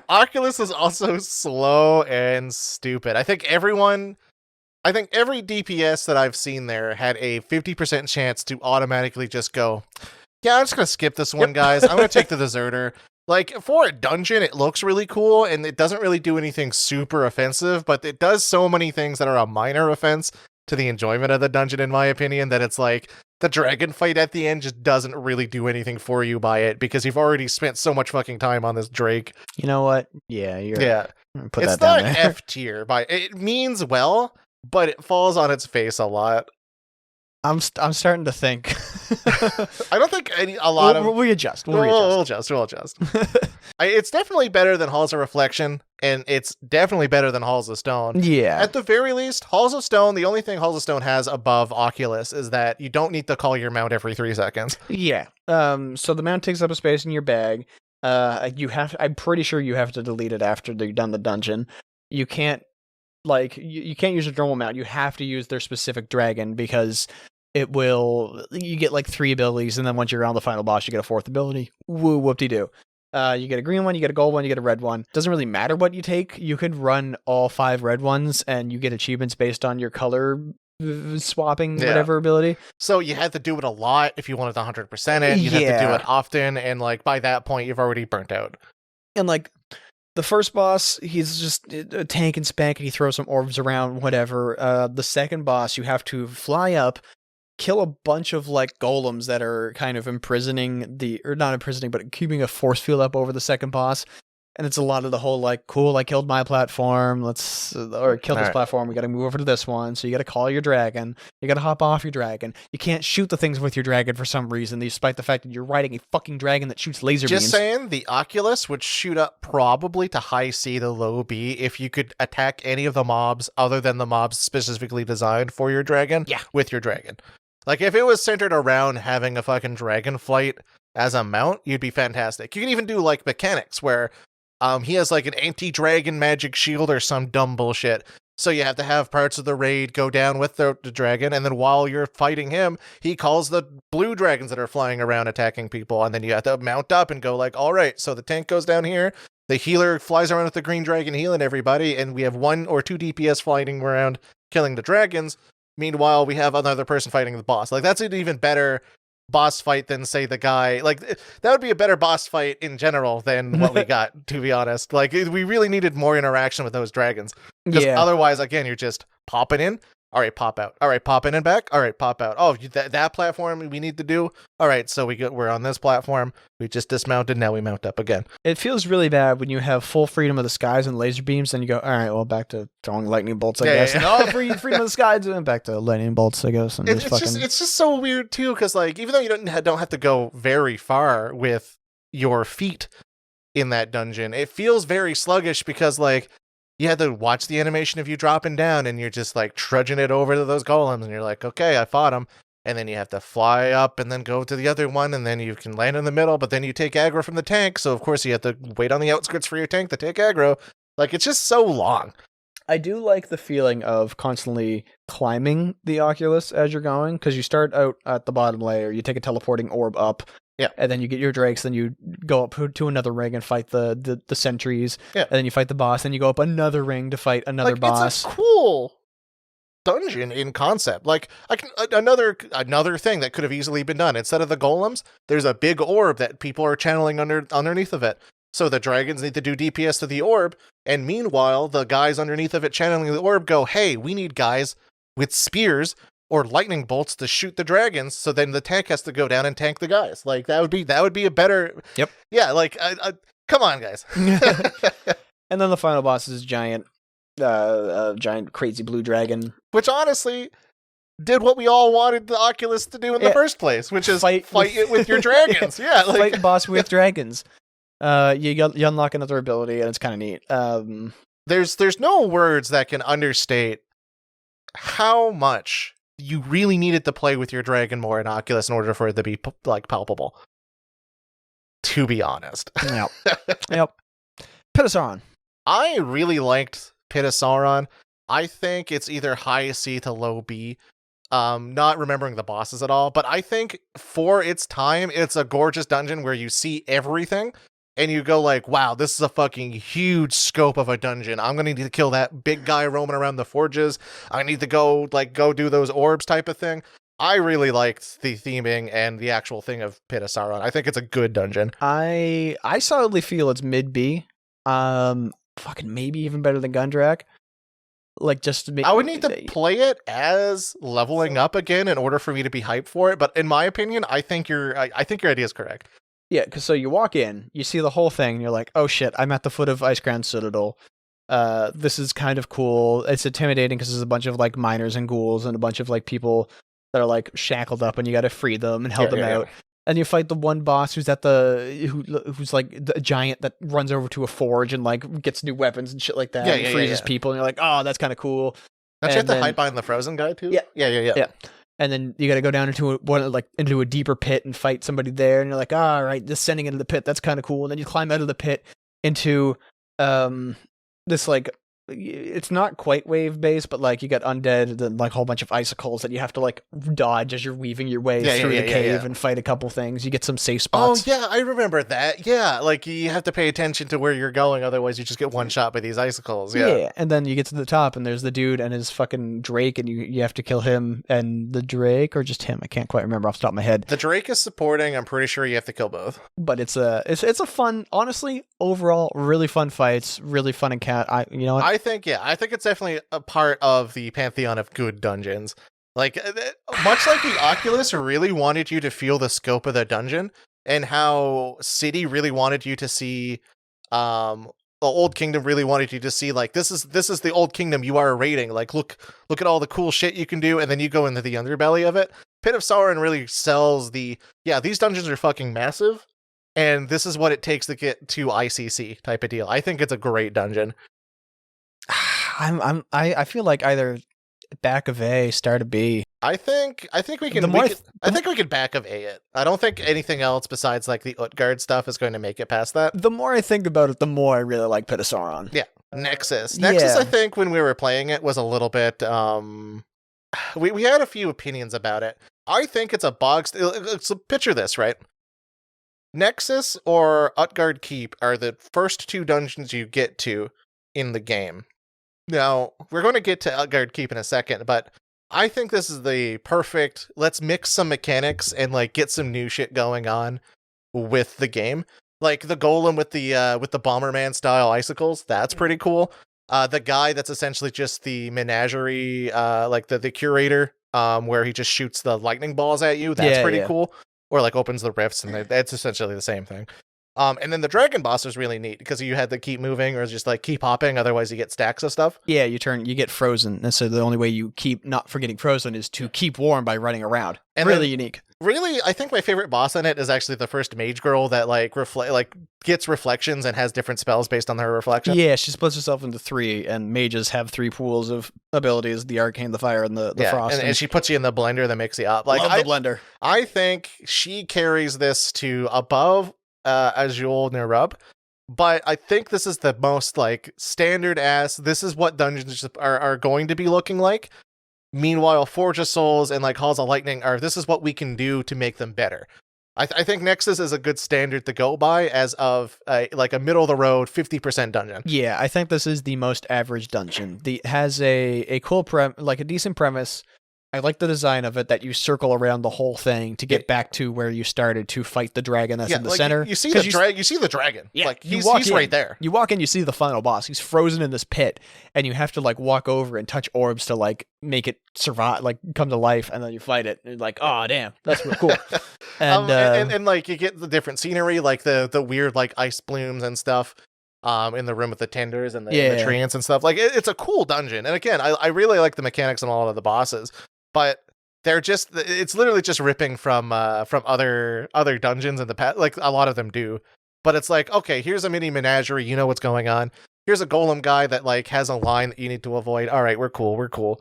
Oculus is also slow and stupid. I think every DPS that I've seen there had a 50% chance to automatically just go, yeah, I'm just going to skip this one, guys. I'm going to take the Deserter. Like, for a dungeon, it looks really cool, and it doesn't really do anything super offensive, but it does so many things that are a minor offense to the enjoyment of the dungeon, in my opinion, that it's like, the dragon fight at the end just doesn't really do anything for you by it, because you've already spent so much fucking time on this Drake. You know what? Yeah, put it's that down not there. F tier, but it means well, but it falls on its face a lot. I'm starting to think. I don't think a lot of... We adjust. We'll adjust. It's definitely better than Halls of Reflection, and it's definitely better than Halls of Stone. Yeah. At the very least, Halls of Stone, the only thing Halls of Stone has above Oculus is that you don't need to call your mount every 3 seconds. Yeah. So the mount takes up a space in your bag. I'm pretty sure you have to delete it after you've done the dungeon. You can't you can't use a normal mount. You have to use their specific dragon, because you get like 3 abilities, and then once you're on the final boss, you get a 4th ability. Whoop-de-doo. You get a green one, you get a gold one, you get a red one. Doesn't really matter what you take. You could run all 5 red ones, and you get achievements based on your color swapping whatever ability. So you had to do it a lot if you wanted to 100% it. You have to do it often, and like by that point, you've already burnt out. And like, the first boss, he's just a tank and spank, and he throws some orbs around, whatever. The second boss, you have to fly up, kill a bunch of like golems that are kind of not imprisoning, but keeping a force field up over the second boss. And it's a lot of the whole like, cool, I killed my platform, or kill this platform, we gotta move over to this one. So you gotta call your dragon, you gotta hop off your dragon. You can't shoot the things with your dragon for some reason, despite the fact that you're riding a fucking dragon that shoots laser beams. Just saying, the Oculus would shoot up probably to high C to low B if you could attack any of the mobs other than the mobs specifically designed for your dragon with your dragon. Like, if it was centered around having a fucking dragon flight as a mount, you'd be fantastic. You can even do like mechanics where he has like an anti-dragon magic shield or some dumb bullshit. So you have to have parts of the raid go down with the dragon, and then while you're fighting him, he calls the blue dragons that are flying around attacking people, and then you have to mount up and go like, all right, so the tank goes down here, the healer flies around with the green dragon healing everybody, and we have 1 or 2 DPS flying around killing the dragons. Meanwhile, we have another person fighting the boss. Like, that's an even better boss fight than, say, the guy. Like, that would be a better boss fight in general than what we got, to be honest. Like, we really needed more interaction with those dragons. Because otherwise, again, you're just popping in. All right, pop out. All right, pop in and back. All right, pop out. Oh, that platform we need to do. All right, so we're on this platform. We just dismounted. Now we mount up again. It feels really bad when you have full freedom of the skies and laser beams, and you go, all right, well, back to throwing lightning bolts, I guess. Yeah. No, freedom of the skies, and back to lightning bolts, I guess. And it's just so weird too, because like, even though you don't have to go very far with your feet in that dungeon, it feels very sluggish, because like, you had to watch the animation of you dropping down, and you're just like trudging it over to those golems, and you're like, okay, I fought them. And then you have to fly up and then go to the other one, and then you can land in the middle, but then you take aggro from the tank. So of course you have to wait on the outskirts for your tank to take aggro. Like, it's just so long. I do like the feeling of constantly climbing the Oculus as you're going, because you start out at the bottom layer, you take a teleporting orb up, and then you get your drakes, then you go up to another ring and fight the sentries, and then you fight the boss, then you go up another ring to fight another boss. It's a cool dungeon in concept. Like, another thing that could have easily been done, instead of the golems, there's a big orb that people are channeling underneath of it. So the dragons need to do DPS to the orb, and meanwhile, the guys underneath of it channeling the orb go, hey, we need guys with spears or lightning bolts to shoot the dragons, so then the tank has to go down and tank the guys. Like, that would be a better... Yep. Yeah, like, come on, guys. And then the final boss is a giant crazy blue dragon. Which, honestly, did what we all wanted the Oculus to do in the first place, which is fight it with your dragons. Yeah, like... Fight boss with dragons. You unlock another ability, and it's kind of neat. There's no words that can understate how much you really needed to play with your dragon more in Oculus in order for it to be like palpable. To be honest. Yep. Yep. Pit of Saron. I really liked Pit of Saron. I think it's either high C to low B. Not remembering the bosses at all, but I think for its time, it's a gorgeous dungeon where you see everything and you go like, wow, this is a fucking huge scope of a dungeon. I'm gonna need to kill that big guy roaming around the forges. I need to go do those orbs type of thing. I really liked the theming and the actual thing of Pit of Saron. I think it's a good dungeon. I solidly feel it's mid B. Fucking maybe even better than Gundrak. Like, just to make, I would need to play it as leveling up again in order for me to be hyped for it. But in my opinion, I think your idea is correct. Yeah, because so you walk in, you see the whole thing, and you're like, oh shit, I'm at the foot of Icecrown Citadel. This is kind of cool. It's intimidating because there's a bunch of like miners and ghouls and a bunch of like people that are like shackled up, and you got to free them and help them out. Yeah. And you fight the one boss who's at who's like the giant that runs over to a forge and like gets new weapons and shit like that. And freezes people, and you're like, oh, that's kind of cool. Don't you have to hide behind the frozen guy too? Yeah. And then you got to go down into a deeper pit and fight somebody there, and you're like, all right, descending into the pit, that's kind of cool. And then you climb out of the pit into this like, it's not quite wave based, but like you got undead and like a whole bunch of icicles that you have to like dodge as you're weaving your way through the cave and fight a couple things. You get some safe spots. Oh yeah, I remember that. Yeah, like you have to pay attention to where you're going, otherwise you just get one shot by these icicles. Yeah, and then you get to the top and there's the dude and his fucking drake, and you have to kill him and the drake, or just him. I can't quite remember off the top of my head. The drake is supporting. I'm pretty sure you have to kill both. But it's a fun, honestly, overall really fun fights, really fun encounter. I think it's definitely a part of the pantheon of good dungeons. Like, much like the Oculus really wanted you to feel the scope of the dungeon, and how City really wanted you to see, the Old Kingdom really wanted you to see, like, this is the Old Kingdom you are raiding. Like, look at all the cool shit you can do, and then you go into the underbelly of it. Pit of Saron really sells these dungeons are fucking massive, and this is what it takes to get to ICC type of deal. I think it's a great dungeon. I feel like either back of A, start of B. I think we can. I think we can back of A it. I don't think anything else besides like the Utgarde stuff is going to make it past that. The more I think about it, the more I really like Pit of Saron. Yeah, Nexus. I think when we were playing it was a little bit. We had a few opinions about it. I think it's a box. So picture this, right? Nexus or Utgarde Keep are the first two dungeons you get to in the game. Now, we're going to get to Utgarde Keep in a second, but I think this is the perfect, let's mix some mechanics and like get some new shit going on with the game. Like the golem with the Bomberman style icicles, that's pretty cool. The guy that's essentially just the menagerie, like the curator, where he just shoots the lightning balls at you, that's pretty cool. Or like opens the rifts, and that's essentially the same thing. And then the dragon boss was really neat because you had to keep moving or just like keep hopping, otherwise you get stacks of stuff. Yeah, you get frozen. And so the only way you keep not from getting frozen is to keep warm by running around. And really unique. Really, I think my favorite boss in it is actually the first mage girl that like gets reflections and has different spells based on her reflection. Yeah, she splits herself into 3, and mages have 3 pools of abilities: the arcane, the fire, and the frost. And she puts you in the blender that makes you up. Like the blender. I think she carries this to above Azjol-Nerub, but I think this is the most like standard ass. This is what dungeons are going to be looking like. Meanwhile, Forge of Souls and like Halls of Lightning this is what we can do to make them better. I think Nexus is a good standard to go by as of like a middle of the road 50% dungeon. Yeah, I think this is the most average dungeon. It has a cool a decent premise. I like the design of it, that you circle around the whole thing to get back to where you started to fight the dragon that's in the center. You see the dragon. Yeah, like he's right there. You walk in, you see the final boss. He's frozen in this pit, and you have to like walk over and touch orbs to like make it survive, like come to life, and then you fight it. And you're like, oh damn, that's real cool. And like you get the different scenery, like the weird like ice blooms and stuff. In the room with the tenders and the treants and stuff. Like it's a cool dungeon. And again, I really like the mechanics on a lot of the bosses. But it's literally just ripping from other dungeons in the past. Like a lot of them do. but it's like, okay, here's a mini menagerie, you know what's going on. Here's a golem guy that like has a line that you need to avoid. All right, we're cool.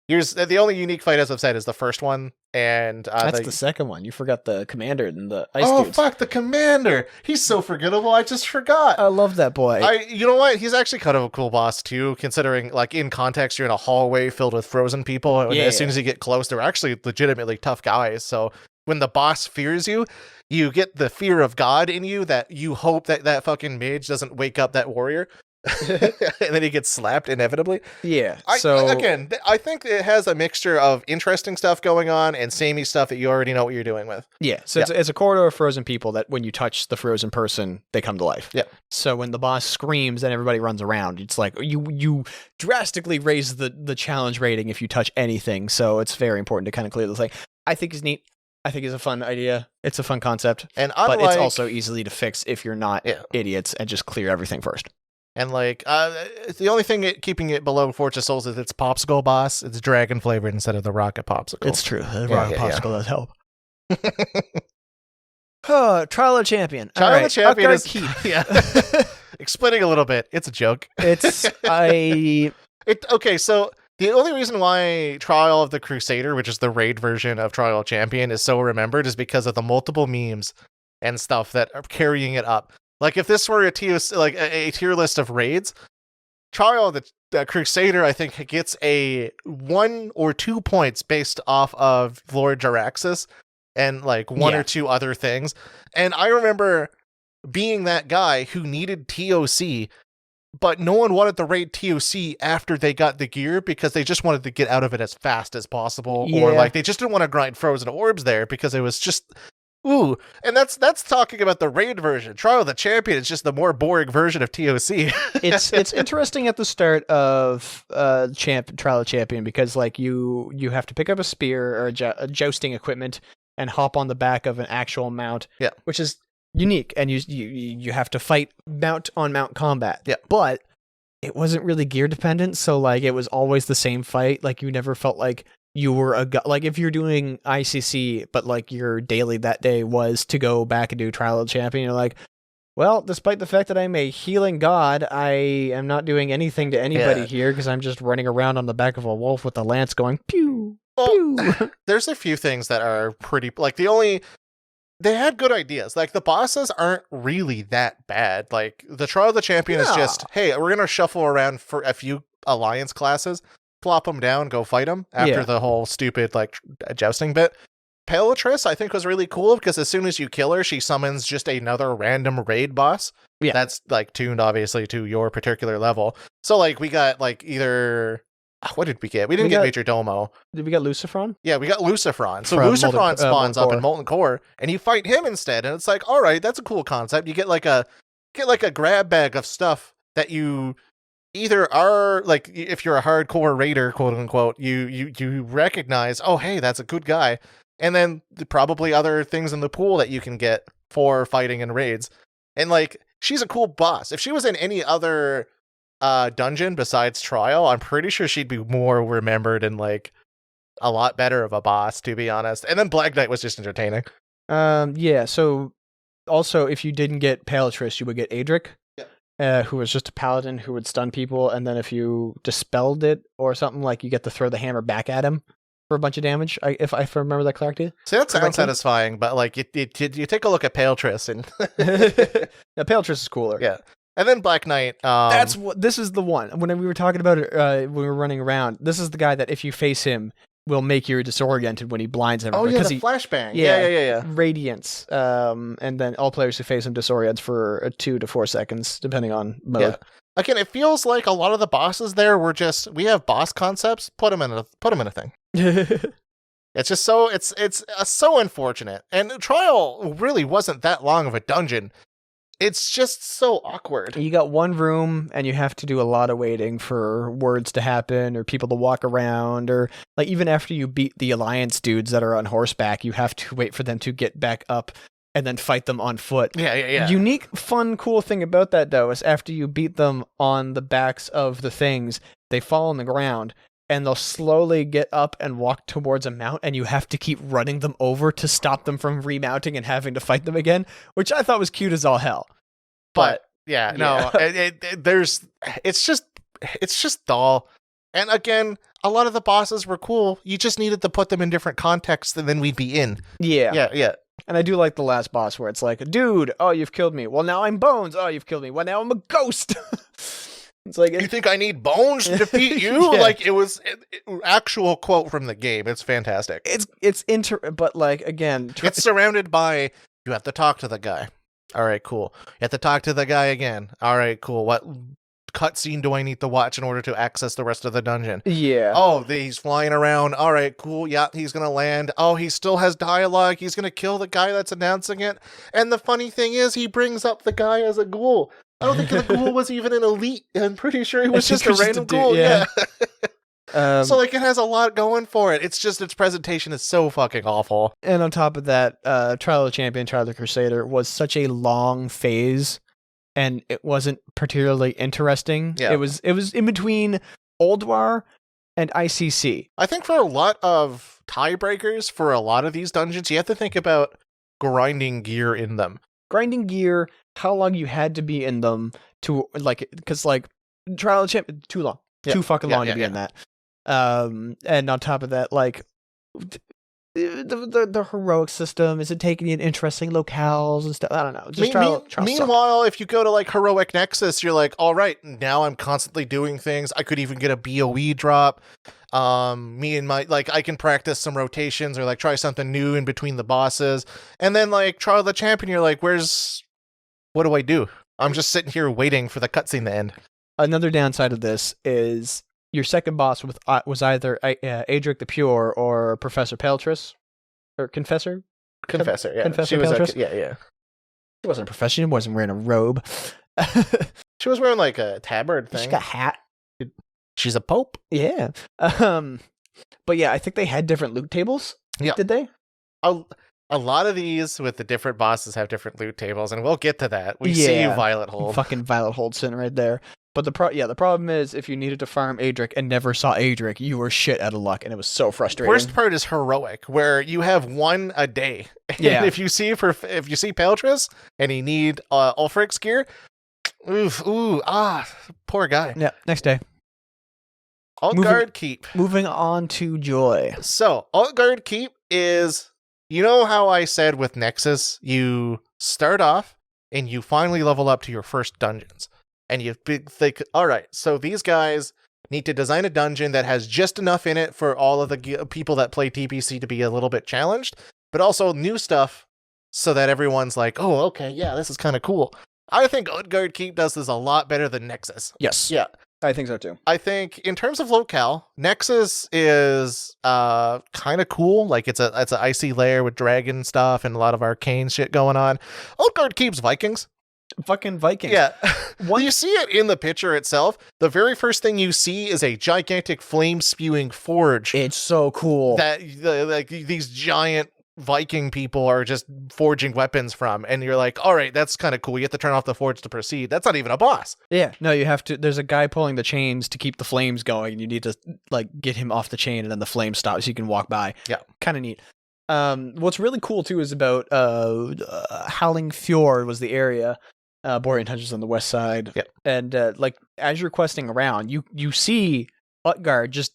Here's the only unique fight, as I've said, is the first one, and that's the second one. You forgot the commander and the ice dudes. Fuck, the commander! He's so forgettable. I just forgot. I love that boy. You know what? He's actually kind of a cool boss too, considering like in context, you're in a hallway filled with frozen people, and as soon as you get close, they're actually legitimately tough guys. So when the boss fears you, you get the fear of God in you that you hope that fucking mage doesn't wake up that warrior. And then he gets slapped inevitably. Yeah. I think it has a mixture of interesting stuff going on and samey stuff that you already know what you're doing with. Yeah. So it's a corridor of frozen people that when you touch the frozen person, they come to life. Yeah. So when the boss screams and everybody runs around, it's like you drastically raise the challenge rating if you touch anything. So it's very important to kind of clear the thing. I think it's neat. I think it's a fun idea. It's a fun concept. But it's also easily to fix if you're not idiots and just clear everything first. And like, the only thing keeping it below Fortress Souls is its popsicle boss. It's dragon flavored instead of the rocket popsicle. It's true. The rocket popsicle does help. Trial of Champion. Trial of Champion is Keep. Yeah. Explaining a little bit. It's a joke. Okay. So the only reason why Trial of the Crusader, which is the raid version of Trial of Champion, is so remembered is because of the multiple memes and stuff that are carrying it up. Like if this were a tier list of raids, Trial of the Crusader, I think, gets a 1 or 2 points based off of Lord Jaraxxus and like one or two other things. And I remember being that guy who needed TOC, but no one wanted to raid TOC after they got the gear because they just wanted to get out of it as fast as possible. Yeah. Or like they just didn't want to grind frozen orbs there because it was just... Ooh, and that's talking about the raid version. Trial of the Champion is just the more boring version of TOC. It's interesting at the start of Trial of Champion because like you have to pick up a spear or a jousting equipment and hop on the back of an actual mount, which is unique, and you have to fight mount on mount combat. Yeah, but it wasn't really gear dependent, so like it was always the same fight. Like you never felt like you were like if you're doing ICC, but like your daily that day was to go back and do Trial of the Champion, you're like, well, despite the fact that I'm a healing god, I am not doing anything to anybody here because I'm just running around on the back of a wolf with a lance going pew, pew. There's a few things that are pretty, like they had good ideas. Like the bosses aren't really that bad. Like the Trial of the Champion is just, hey, we're going to shuffle around for a few alliance classes, plop them down, go fight them after the whole stupid like jousting bit. Pelatrice, I think, was really cool because as soon as you kill her, she summons just another random raid boss. Yeah, that's like tuned obviously to your particular level. So like we got like either what did we get? We didn't get Major Domo. Did we get Lucifron? Yeah, we got Lucifron. So Lucifron spawns up in Molten Core, and you fight him instead. And it's like, all right, that's a cool concept. You get like a grab bag of stuff that you either are like, if you're a hardcore raider, quote unquote, you recognize, oh hey, that's a good guy, and then probably other things in the pool that you can get for fighting in raids. And like, she's a cool boss. If she was in any other dungeon besides Trial, I'm pretty sure she'd be more remembered and like a lot better of a boss, to be honest. And then Black Knight was just entertaining. So also if you didn't get Pelatrice, you would get Adric. Who was just a paladin who would stun people, and then if you dispelled it or something, like you get to throw the hammer back at him for a bunch of damage. If I remember that correctly. So that sounds satisfying, but like you take a look at Pelatrice and now, Pelatrice is cooler. Yeah. And then Black Knight. This is the one. When we were talking about it when we were running around, this is the guy that if you face him, will make you disoriented when he blinds everybody. Oh yeah, the flashbang. Yeah. Radiance. And then all players who face him disorient for 2 to 4 seconds, depending on mode. Yeah. Again, it feels like a lot of the bosses there were just, we have boss concepts, put them in a thing. It's just so it's so unfortunate. And Trial really wasn't that long of a dungeon. It's just so awkward. You got one room and you have to do a lot of waiting for words to happen or people to walk around, or like even after you beat the Alliance dudes that are on horseback, you have to wait for them to get back up and then fight them on foot. Yeah. Unique, fun, cool thing about that though is after you beat them on the backs of the things, they fall on the ground and they'll slowly get up and walk towards a mount, and you have to keep running them over to stop them from remounting and having to fight them again, which I thought was cute as all hell. But no, it's just dull. And again, a lot of the bosses were cool. You just needed to put them in different contexts, and then we'd be in. Yeah. And I do like the last boss where it's like, dude, oh, you've killed me. Well, now I'm Bones. Oh, you've killed me. Well, now I'm a ghost. It's like, you think I need bones to defeat you? Yeah. Like, it was actual quote from the game. It's fantastic. But like, again, It's surrounded by, you have to talk to the guy. All right, cool. You have to talk to the guy again. All right, cool. What cutscene do I need to watch in order to access the rest of the dungeon? Yeah. Oh, he's flying around. All right, cool. Yeah, he's going to land. Oh, he still has dialogue. He's going to kill the guy that's announcing it. And the funny thing is, he brings up the guy as a ghoul. I don't think the ghoul was even an elite. I'm pretty sure he was just a random ghoul. Yeah. So, like, it has a lot going for it. It's just its presentation is so fucking awful. And on top of that, Trial of the Champion, Trial of the Crusader was such a long phase, and it wasn't particularly interesting. Yeah. It was in between Ulduar and ICC. I think for a lot of tiebreakers, for a lot of these dungeons, you have to think about grinding gear in them. Grinding gear, how long you had to be in them to, like, because, like, Trial of the Champion, too long. Yeah. Too fucking long to be in that. And on top of that, like, the heroic system, is it taking you in interesting locales and stuff? I don't know. Just meanwhile, if you go to like Heroic Nexus, you're like, all right, now I'm constantly doing things. I could even get a BOE drop. I can practice some rotations or like try something new in between the bosses. And then like Trial of the Champion, you're like, what do I do? I'm just sitting here waiting for the cutscene to end. Another downside of this is your second boss was either Adric the Pure or Professor Peltris. Or Confessor? Confessor, yeah. Confessor Peltris? Yeah. She wasn't a professor. She wasn't wearing a robe. She was wearing like a tabard thing. She got a hat. She's a pope. Yeah. But yeah, I think they had different loot tables. Yeah. Did they? A lot of these with the different bosses have different loot tables, and we'll get to that. We see you, Violet Hold. Fucking Violet Hold sitting right there. But the problem is, if you needed to farm Adric and never saw Adric, you were shit out of luck, and it was so frustrating. Worst part is Heroic, where you have one a day. Yeah. And if you see Peltris and you need Ulfric's gear, poor guy. Yeah, next day. Utgarde Keep. Moving on to Joy. So, Utgarde Keep is, you know how I said with Nexus, you start off and you finally level up to your first dungeons. And you think, all right, so these guys need to design a dungeon that has just enough in it for all of the people that play TPC to be a little bit challenged, but also new stuff so that everyone's like, oh, okay, yeah, this is kind of cool. I think Utgarde Keep does this a lot better than Nexus. Yes. Yeah. I think so too. I think in terms of locale, Nexus is kind of cool. Like it's an icy lair with dragon stuff and a lot of arcane shit going on. Utgarde Keep's Vikings. Fucking Vikings. Yeah. When you see it in the picture itself, the very first thing you see is a gigantic flame spewing forge. It's so cool. That like these giant Viking people are just forging weapons from, and you're like, all right, that's kind of cool. You have to turn off the forge to proceed. That's not even a boss. Yeah, no, you have to. There's a guy pulling the chains to keep the flames going, and you need to like get him off the chain, and then the flame stops so you can walk by. Yeah, kind of neat. What's really cool too is about Howling Fjord was the area. Borean Dungeons on the west side. Yeah, and like as you're questing around, you see Utgarde just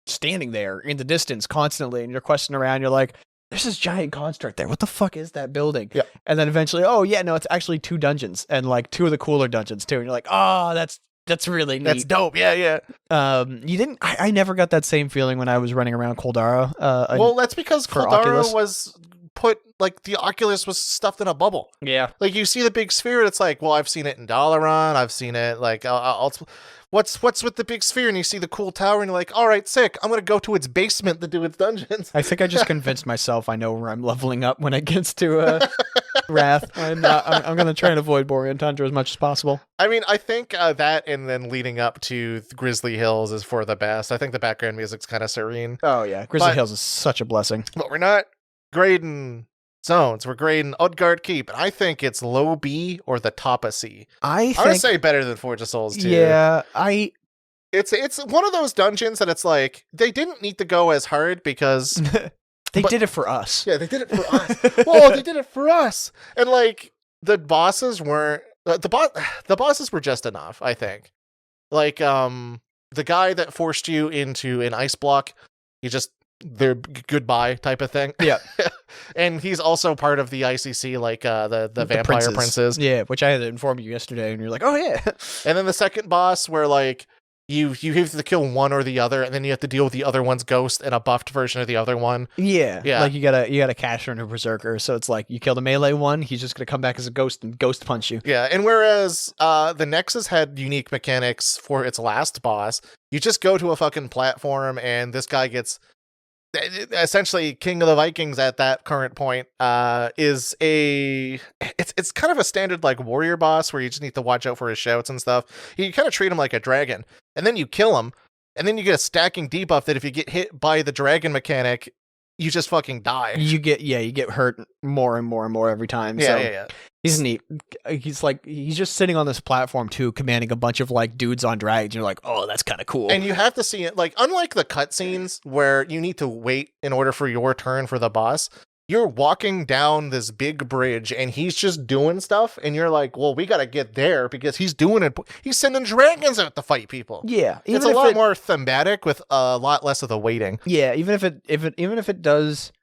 standing there in the distance constantly, and you're questing around. You're like, there's this giant construct there. What the fuck is that building? Yeah. And then eventually, oh yeah, no, it's actually 2 dungeons, and like 2 of the cooler dungeons too. And you're like, oh, that's really neat. That's dope. Yeah. You didn't. I never got that same feeling when I was running around Koldara. Well, that's because Koldara Oculus was put like the Oculus was stuffed in a bubble. Yeah. Like you see the big sphere, it's like, well, I've seen it in Dalaran. I've seen it like, what's with the big sphere? And you see the cool tower, and you're like, all right, sick. I'm gonna go to its basement to do its dungeons. I think I just convinced myself I know where I'm leveling up when it gets to Wrath. I'm gonna try and avoid Borean Tundra as much as possible. I mean, I think that and then leading up to Grizzly Hills is for the best. I think the background music's kind of serene. Oh yeah, Grizzly Hills is such a blessing. But we're not grading zones. We're grading Utgarde Keep, and I think it's low B or the top of C. I would say better than Forge of Souls 2. Yeah, I It's one of those dungeons that it's like they didn't need to go as hard because they did it for us. Yeah, they did it for us. Whoa, they did it for us. And like the bosses weren't the bosses were just enough, I think. Like the guy that forced you into an ice block, they're goodbye type of thing. Yeah. And he's also part of the ICC, like the vampire princes. Yeah, which I had to inform you yesterday, and you're like, oh yeah. And then the second boss where like you have to kill one or the other, and then you have to deal with the other one's ghost and a buffed version of the other one. Yeah. Like you gotta cash her into Berserker, so it's like you kill the melee one, he's just gonna come back as a ghost and ghost punch you. Yeah, and whereas the Nexus had unique mechanics for its last boss, you just go to a fucking platform and this guy gets essentially King of the Vikings at that current point. It's kind of a standard like warrior boss where you just need to watch out for his shouts and stuff. You kind of treat him like a dragon, and then you kill him, and then you get a stacking debuff that if you get hit by the dragon mechanic, you just fucking die. You get hurt more and more and more every time. Yeah. He's neat. He's just sitting on this platform too, commanding a bunch of like dudes on dragons. You're like, oh, that's kind of cool. And you have to see it, like, unlike the cutscenes where you need to wait in order for your turn for the boss, you're walking down this big bridge and he's just doing stuff, and you're like, well, we gotta get there because he's doing it. He's sending dragons out to fight people. Yeah, it's a lot more thematic with a lot less of the waiting. Yeah, even if it does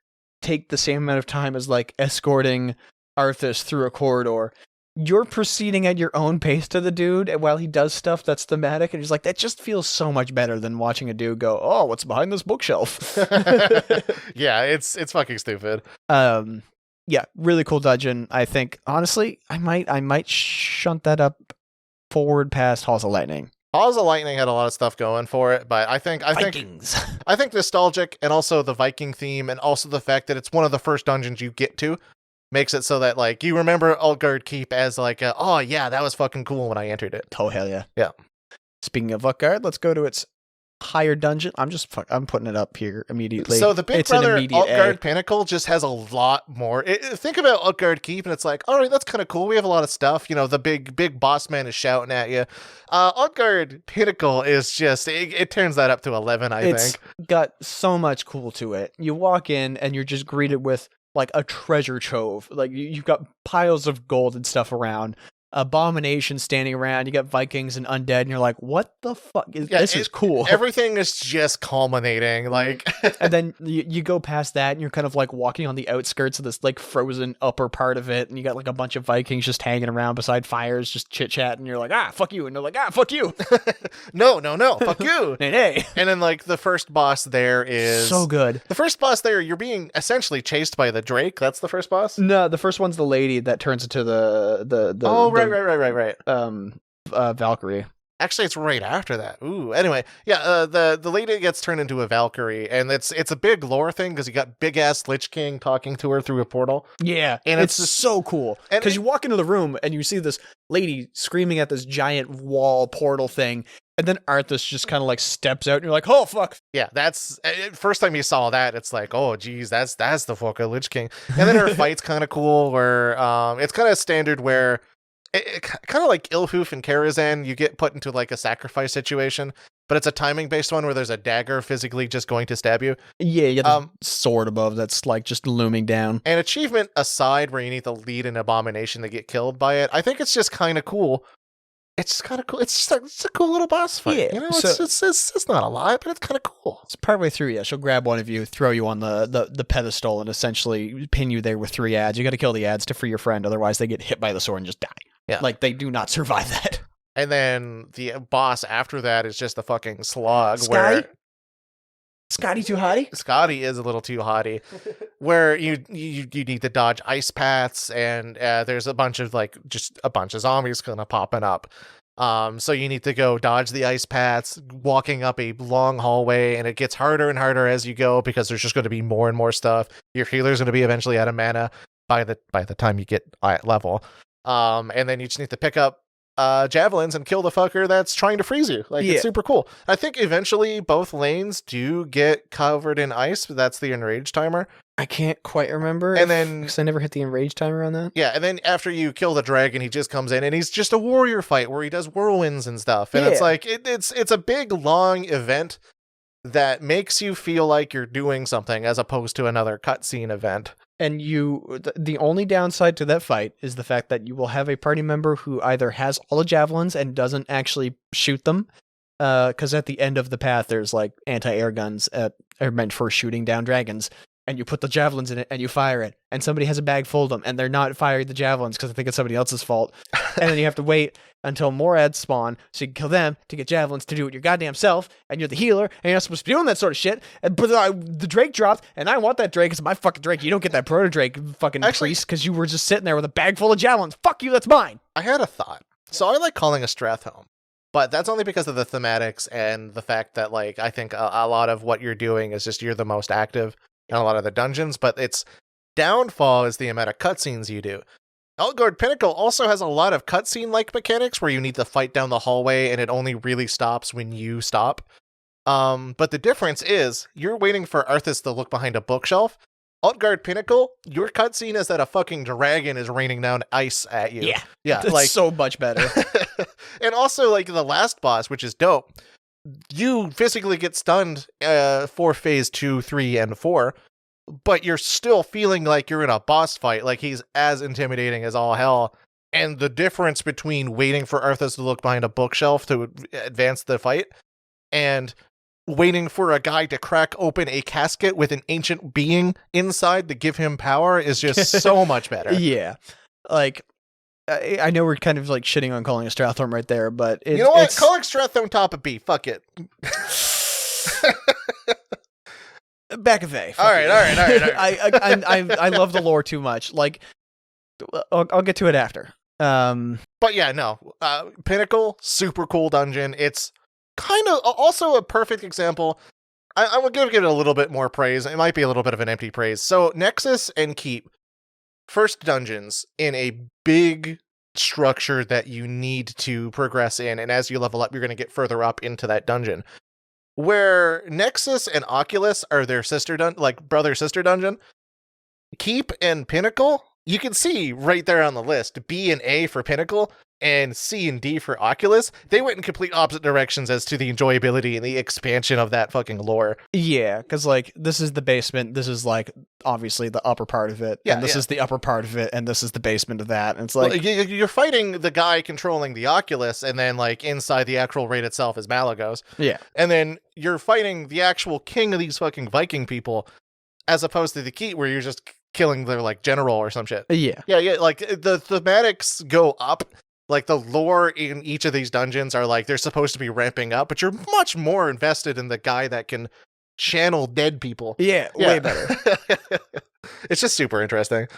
take the same amount of time as like escorting Arthas through a corridor, you're proceeding at your own pace to the dude while he does stuff that's thematic, and he's like, that just feels so much better than watching a dude go, oh, what's behind this bookshelf? Yeah, it's fucking stupid. Yeah, really cool dungeon. I think honestly, I might shunt that up forward past Halls of Lightning. Halls of Lightning had a lot of stuff going for it, but I think nostalgic, and also the Viking theme, and also the fact that it's one of the first dungeons you get to, makes it so that like you remember Utgarde Keep as like oh yeah, that was fucking cool when I entered it. Oh hell yeah. Yeah. Speaking of Utgarde, let's go to its higher dungeon. I'm putting it up here immediately. So the big brother Utgarde Pinnacle just has a lot more. Think about Utgarde Keep and it's like, all right, that's kind of cool. We have a lot of stuff. You know, the big boss man is shouting at you. Utgarde Pinnacle is just it turns that up to 11. It's got so much cool to it. You walk in and you're just greeted with like a treasure trove. Like you've got piles of gold and stuff around, abominations standing around. You got Vikings and undead, and you're like, what the fuck this is cool. Everything is just culminating, like. And then you go past that and you're kind of like walking on the outskirts of this like frozen upper part of it, and you got like a bunch of Vikings just hanging around beside fires just chit chat, and you're like, ah, fuck you, and they're like, ah, fuck you. no fuck you. Nay. And then like the first boss there is so good. The first boss there, you're being essentially chased by the Drake. That's the first boss. No, the first one's the lady that turns into the right. Valkyrie. Actually, it's right after that. Ooh. Anyway, yeah. The lady gets turned into a Valkyrie, and it's a big lore thing because you got big ass Lich King talking to her through a portal. Yeah, and it's so cool because you walk into the room and you see this lady screaming at this giant wall portal thing, and then Arthas just kind of like steps out, and you're like, oh fuck. Yeah, that's first time you saw that. It's like, oh geez, that's the fucking Lich King. And then her fight's kind of cool, where it's kind of standard where. Kind of like Ilhoof and Karazhan, you get put into like a sacrifice situation, but it's a timing based one where there's a dagger physically just going to stab you. Yeah, you got the sword above that's like just looming down. And achievement aside, where you need to lead an abomination to get killed by it, I think it's just kind of cool. It's kind of cool. It's a cool little boss fight. Yeah, you know, it's not a lot, but it's kind of cool. It's partway through. Yeah, she'll grab one of you, throw you on the pedestal, and essentially pin you there with 3 ads. You got to kill the ads to free your friend, otherwise they get hit by the sword and just die. Yeah. Like, they do not survive that. And then the boss after that is just a fucking slug. Scotty too hottie? Scotty is a little too hottie. Where you need to dodge ice paths, and there's a bunch of zombies kind of popping up. So you need to go dodge the ice paths, walking up a long hallway, and it gets harder and harder as you go because there's just going to be more and more stuff. Your healer's going to be eventually out of mana by the time you get at level. And then you just need to pick up javelins and kill the fucker that's trying to freeze you. It's super cool. I think eventually both lanes do get covered in ice, but that's the enrage timer. I can't quite remember. And then, because I never hit the enrage timer on that. Yeah, and then after you kill the dragon, he just comes in and he's just a warrior fight where he does whirlwinds and stuff. And it's like it's a big long event that makes you feel like you're doing something as opposed to another cutscene event. And the only downside to that fight is the fact that you will have a party member who either has all the javelins and doesn't actually shoot them. Because at the end of the path, there's like anti-air guns are meant for shooting down dragons. And you put the javelins in it and you fire it. And somebody has a bag full of them and they're not firing the javelins because I think it's somebody else's fault. And then you have to wait until more ads spawn so you can kill them to get javelins to do it your goddamn self. And you're the healer and you're not supposed to be doing that sort of shit. And the Drake dropped and I want that Drake. It's my fucking Drake. You don't get that proto Drake fucking priest because you were just sitting there with a bag full of javelins. Fuck you, that's mine. I had a thought. So I like Culling of Stratholme. But that's only because of the thematics and the fact that like I think a lot of what you're doing is just you're the most active in a lot of the dungeons, but its downfall is the amount of cutscenes you do. Utgarde Pinnacle also has a lot of cutscene-like mechanics where you need to fight down the hallway and it only really stops when you stop. But the difference is you're waiting for Arthas to look behind a bookshelf. Utgarde Pinnacle, your cutscene is that a fucking dragon is raining down ice at you. Yeah, it's like so much better. And also like the last boss, which is dope. You physically get stunned for phase 2, 3, and 4, but you're still feeling like you're in a boss fight. Like he's as intimidating as all hell. And the difference between waiting for Arthas to look behind a bookshelf to advance the fight and waiting for a guy to crack open a casket with an ancient being inside to give him power is just so much better. Yeah. Like, I know we're kind of like shitting on Culling of Stratholme right there, but you know what? Culling of Stratholme top of B. Fuck it. Back of A. All right. I love the lore too much. Like, I'll get to it after. But yeah, no. Pinnacle, super cool dungeon. It's kind of also a perfect example. I will give it a little bit more praise. It might be a little bit of an empty praise. So Nexus and Keep, first dungeons in a big structure that you need to progress in, and as you level up, you're going to get further up into that dungeon. Where Nexus and Oculus are their brother-sister dungeon, Keep and Pinnacle, you can see right there on the list, B and A for Pinnacle, and C and D for Oculus. They went in complete opposite directions as to the enjoyability and the expansion of that fucking lore. Yeah, because like this is the basement, this is like obviously the upper part of it, and this is the upper part of it, and this is the basement of that. And it's like you're fighting the guy controlling the Oculus, and then like inside the actual raid itself is Malagos. Yeah, and then you're fighting the actual king of these fucking Viking people, as opposed to the Keep where you're just killing their like general or some shit. Yeah. Like the thematics go up. Like the lore in each of these dungeons are like they're supposed to be ramping up, but you're much more invested in the guy that can channel dead people. Yeah, way better. It's just super interesting.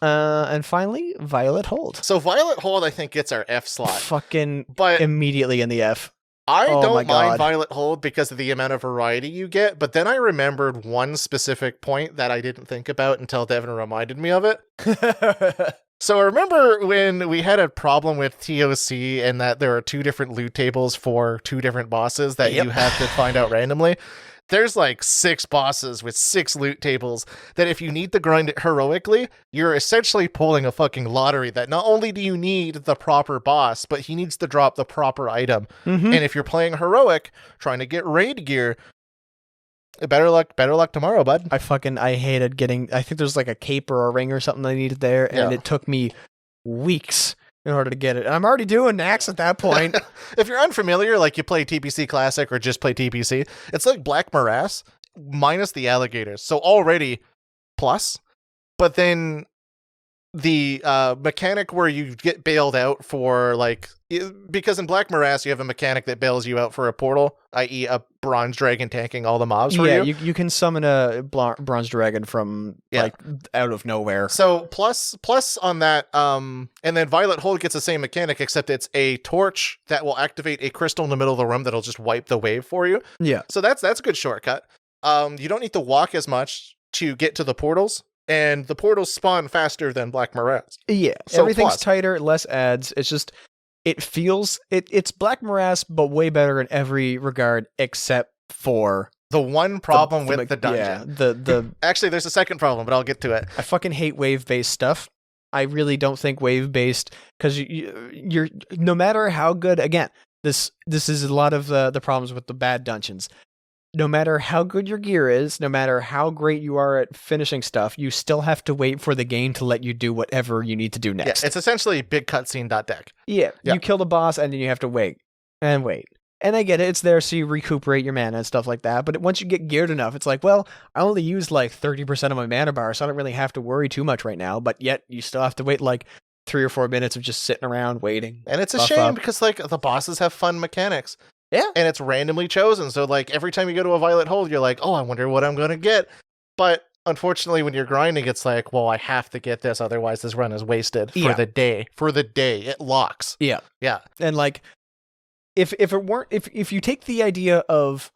And finally, Violet Hold. So Violet Hold, I think, gets our F slot. But immediately in the F. I don't mind Violet Hold because of the amount of variety you get, but then I remembered one specific point that I didn't think about until Devin reminded me of it. So I remember when we had a problem with TOC and that there are 2 different loot tables for 2 different bosses that you have to find out randomly. There's like 6 bosses with 6 loot tables that if you need to grind it heroically, you're essentially pulling a fucking lottery that not only do you need the proper boss, but he needs to drop the proper item. Mm-hmm. And if you're playing heroic, trying to get raid gear, better luck tomorrow, bud. I hated getting, I think there's like a cape or a ring or something I needed there, and it took me weeks in order to get it. And I'm already doing Axe at that point. If you're unfamiliar, like you play TPC Classic or just play TPC, it's like Black Morass minus the alligators. So already plus, but then the mechanic where you get bailed out for like, because in Black Morass you have a mechanic that bails you out for a portal, i.e. a bronze dragon tanking all the mobs for you. You can summon a bronze dragon from like out of nowhere. So plus on that, and then Violet Hold gets the same mechanic, except it's a torch that will activate a crystal in the middle of the room that'll just wipe the wave for you. Yeah. So that's a good shortcut. You don't need to walk as much to get to the portals. And the portals spawn faster than Black Morass. Yeah, so everything's tighter, less ads. It's just, it's Black Morass, but way better in every regard except for The one problem with the dungeon. Yeah, Actually, there's a second problem, but I'll get to it. I fucking hate wave-based stuff. I really don't think wave-based, because you're no matter how good. Again, this is a lot of the problems with the bad dungeons. No matter how good your gear is, no matter how great you are at finishing stuff, you still have to wait for the game to let you do whatever you need to do next. Yeah, it's essentially big cutscene.deck. Yeah, you kill the boss and then you have to wait and wait. And I get it, it's there so you recuperate your mana and stuff like that, but once you get geared enough, it's like, well, I only used like 30% of my mana bar, so I don't really have to worry too much right now, but yet you still have to wait like 3 or 4 minutes of just sitting around waiting. And it's a shame because like the bosses have fun mechanics. Yeah. And it's randomly chosen, so like every time you go to a Violet Hold, you're like, oh, I wonder what I'm going to get. But unfortunately, when you're grinding, it's like, well, I have to get this, otherwise this run is wasted for the day. For the day, it locks. Yeah. Yeah. And like, if you take the idea of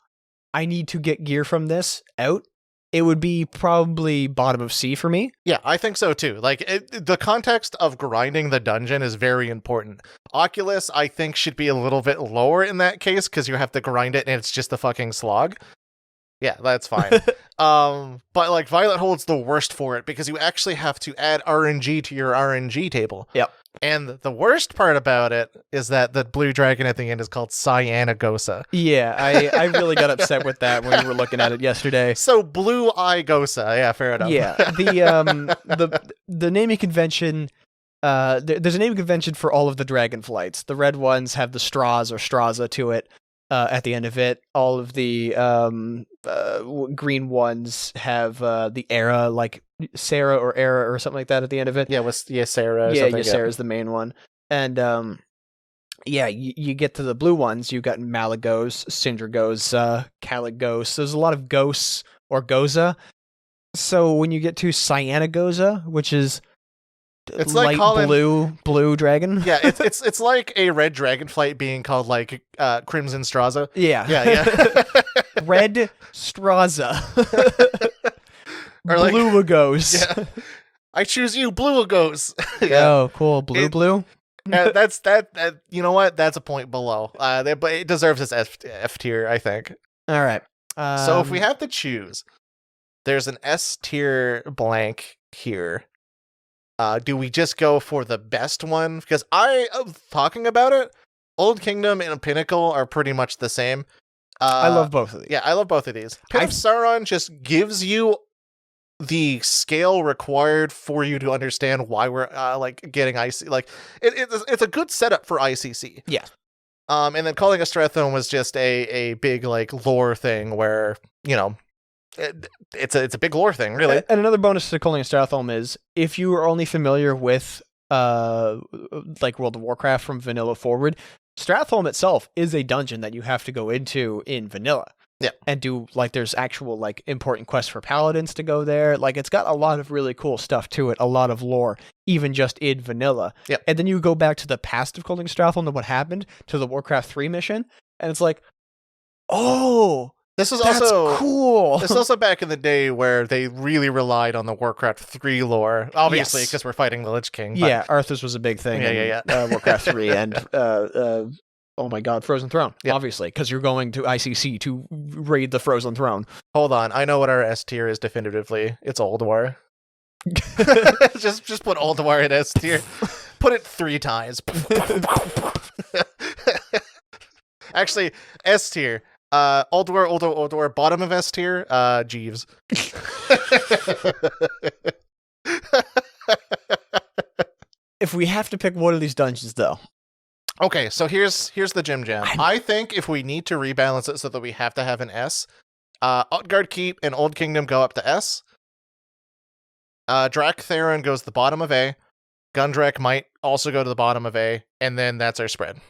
I need to get gear from this out, it would be probably bottom of C for me. Yeah, I think so too. Like the context of grinding the dungeon is very important. Oculus, I think, should be a little bit lower in that case because you have to grind it and it's just a fucking slog. Yeah, that's fine. But like Violet Hold's the worst for it because you actually have to add RNG to your RNG table. Yep. And the worst part about it is that the blue dragon at the end is called Cyanegosa. Yeah, I really got upset with that when we were looking at it yesterday. So Blue Eye Gosa, yeah, fair enough. Yeah, the naming convention. There's a naming convention for all of the dragonflights. The red ones have the straws or straza to it at the end of it. All of the green ones have the era, like Sarah or Era or something like that at the end of it. Yeah, Sarah. Yeah, Sarah's the main one. And you get to the blue ones. You got Malagos, Syndragos, Caligos. There's a lot of ghosts or Goza. So when you get to Cyanagoza, which is it's light like blue dragon. Yeah, it's like a red dragonflight being called like Crimson Straza. Yeah. Red Straza. Or like, Bluagos. Yeah. I choose you, Bluagos. Yeah. Oh, cool. Blue. That's that. You know what? That's a point below. But it deserves its F tier, I think. All right. So if we have to choose, there's an S tier blank here. Do we just go for the best one? Because talking about it, Old Kingdom and Pinnacle are pretty much the same. I love both of these. Yeah, I love both of these. Pit of Saron just gives you the scale required for you to understand why we're like getting IC. Like it's a good setup for ICC. Yeah. And then Culling of Stratholme was just a big like lore thing where, you know, it's a big lore thing, really. And another bonus to Culling of Stratholme is if you are only familiar with like World of Warcraft from vanilla forward, Stratholme itself is a dungeon that you have to go into in vanilla. Yeah. And do like there's actual like important quests for paladins to go there. Like it's got a lot of really cool stuff to it, a lot of lore, even just in vanilla. Yeah. And then you go back to the past of Culling of Stratholme and what happened to the Warcraft 3 mission, and it's like, oh, this is that's also cool. This is also back in the day where they really relied on the Warcraft 3 lore, obviously, because we're fighting the Lich King. But... Yeah, Arthas was a big thing. Yeah. Warcraft 3 and oh my God, Frozen Throne, obviously, because you're going to ICC to raid the Frozen Throne. Hold on, I know what our S tier is definitively. It's Old War. just put Old War in S tier. Put it 3 times. Actually, S tier. Old War, bottom of S tier, Jeeves. If we have to pick one of these dungeons, though. Okay, so here's the Jim Jam. I think if we need to rebalance it so that we have to have an S, Utgarde Keep and Old Kingdom go up to S. Drak'Tharon goes to the bottom of A. Gundrak might also go to the bottom of A, and then that's our spread.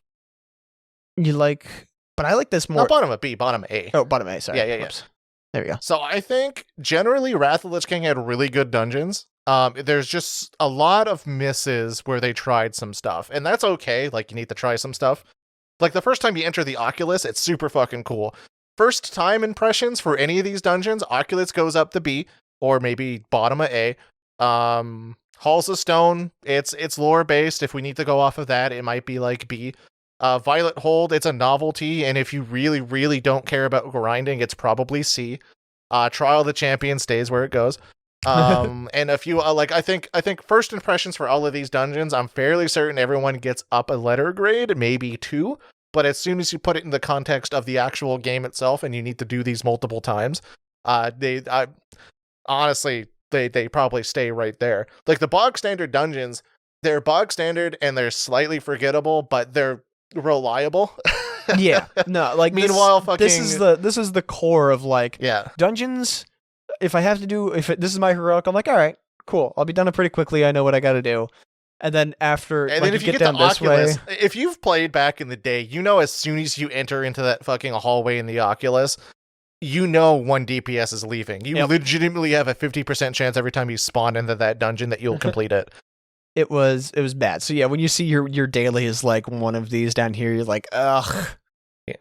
But I like this more. Not bottom of B, bottom A. Oh, bottom A, sorry. Yeah. Oops. There we go. So I think generally Wrath of the Lich King had really good dungeons. There's just a lot of misses where they tried some stuff, and that's okay. Like, you need to try some stuff. Like, the first time you enter the Oculus, it's super fucking cool. First time impressions for any of these dungeons, Oculus goes up to B, or maybe bottom of A. Halls of Stone, it's lore based. If we need to go off of that, it might be like B. Violet Hold, it's a novelty, and if you really, really don't care about grinding, it's probably C. Trial of the Champion stays where it goes. And a few I think first impressions for all of these dungeons, I'm fairly certain everyone gets up a letter grade, maybe 2. But as soon as you put it in the context of the actual game itself, and you need to do these multiple times, honestly, they probably stay right there. Like the bog standard dungeons, they're bog standard and they're slightly forgettable, but they're reliable. Yeah, no, like Meanwhile, this is the core of like dungeons. If I have to do, this is my heroic, I'm like, all right, cool. I'll be done it pretty quickly. I know what I got to do. And then after, and then if you get down to Oculus, if you've played back in the day, as soon as you enter into that fucking hallway in the Oculus, one DPS is leaving. You legitimately have a 50% chance every time you spawn into that dungeon that you'll complete it. It was bad. So yeah, when you see your daily is like one of these down here, you're like, ugh. Yeah.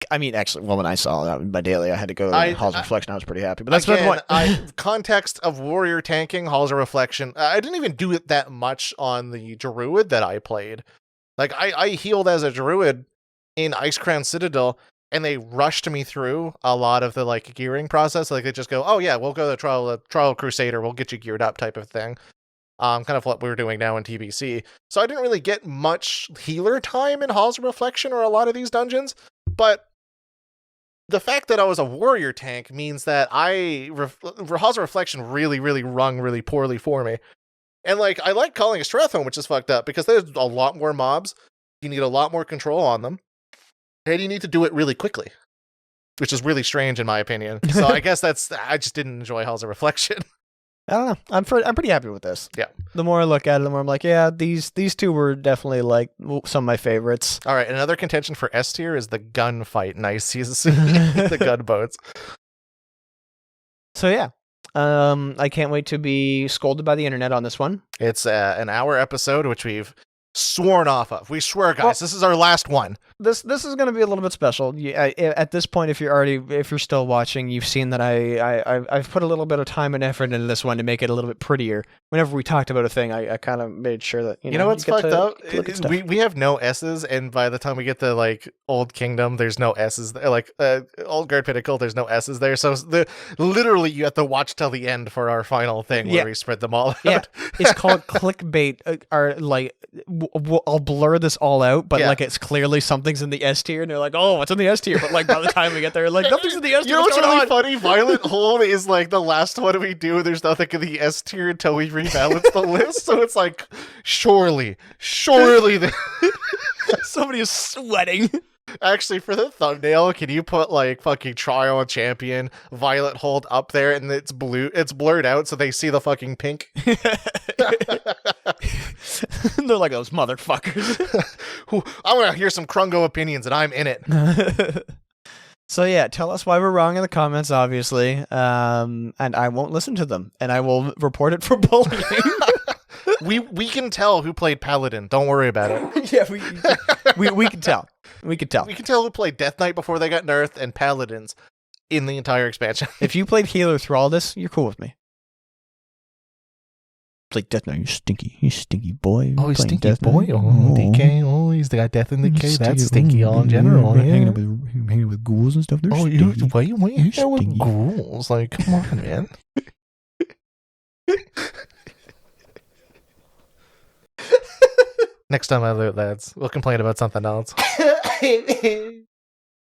I mean, actually, when I saw that my daily, I had to go to Halls of Reflection. I was pretty happy. But that's the point. Context of warrior tanking, Halls of Reflection. I didn't even do it that much on the Druid that I played. Like, I healed as a Druid in Icecrown Citadel, and they rushed me through a lot of the like gearing process. Like, they just go, oh yeah, we'll go to Trial Crusader, we'll get you geared up type of thing. Kind of what we're doing now in TBC. So I didn't really get much healer time in Halls of Reflection or a lot of these dungeons, but the fact that I was a warrior tank means that Halls of Reflection really, really rung really poorly for me. And like, I like Culling of Stratholme, which is fucked up because there's a lot more mobs. You need a lot more control on them. And you need to do it really quickly, which is really strange in my opinion. So I guess I just didn't enjoy Halls of Reflection. I don't know. I'm pretty happy with this. Yeah. The more I look at it, the more I'm like, yeah, these two were definitely like some of my favorites. All right, another contention for S tier is the gunfight. Nice, the gunboats. So yeah, I can't wait to be scolded by the internet on this one. It's an hour episode, which we've sworn off of. We swear, guys, this is our last one. This is going to be a little bit special. At this point, if you're still watching, you've seen that I've put a little bit of time and effort into this one to make it a little bit prettier. Whenever we talked about a thing, I kind of made sure that you know what's fucked up. We have no S's, and by the time we get to like Old Kingdom, there's no S's. Like Utgarde Pinnacle, there's no S's there. So literally, you have to watch till the end for our final thing where we spread them all out. Yeah, it's called clickbait. I'll blur this all out, but like it's clearly something's in the S tier, and they're like, "Oh, what's in the S tier?" But like by the time we get there, like nothing's in the S tier. You know what's really funny? Violet Hold is like the last one we do. There's nothing in the S tier until we rebalance the list. So it's like, surely, somebody is sweating. Actually, for the thumbnail, can you put like fucking Trial and Champion, Violet Hold up there, and it's blurred out so they see the fucking pink. They're like, those motherfuckers. I'm gonna hear some Krungo opinions, and I'm in it. So yeah, tell us why we're wrong in the comments, obviously, and I won't listen to them, and I will report it for bullying. we can tell who played Paladin. Don't worry about it. Yeah, we can tell. We can tell. We can tell who played Death Knight before they got nerfed and Paladins in the entire expansion. If you played Healer through all this, you're cool with me. Like Death Knight, you stinky boy. Oh, he's stinky boy. Oh, DK. Oh, he's got death in decay. That's stinky all in general. Hanging out with ghouls and stuff. Oh, you wait hanging out with ghouls? Like, come on, man. Next time I loot, lads, we'll complain about something else.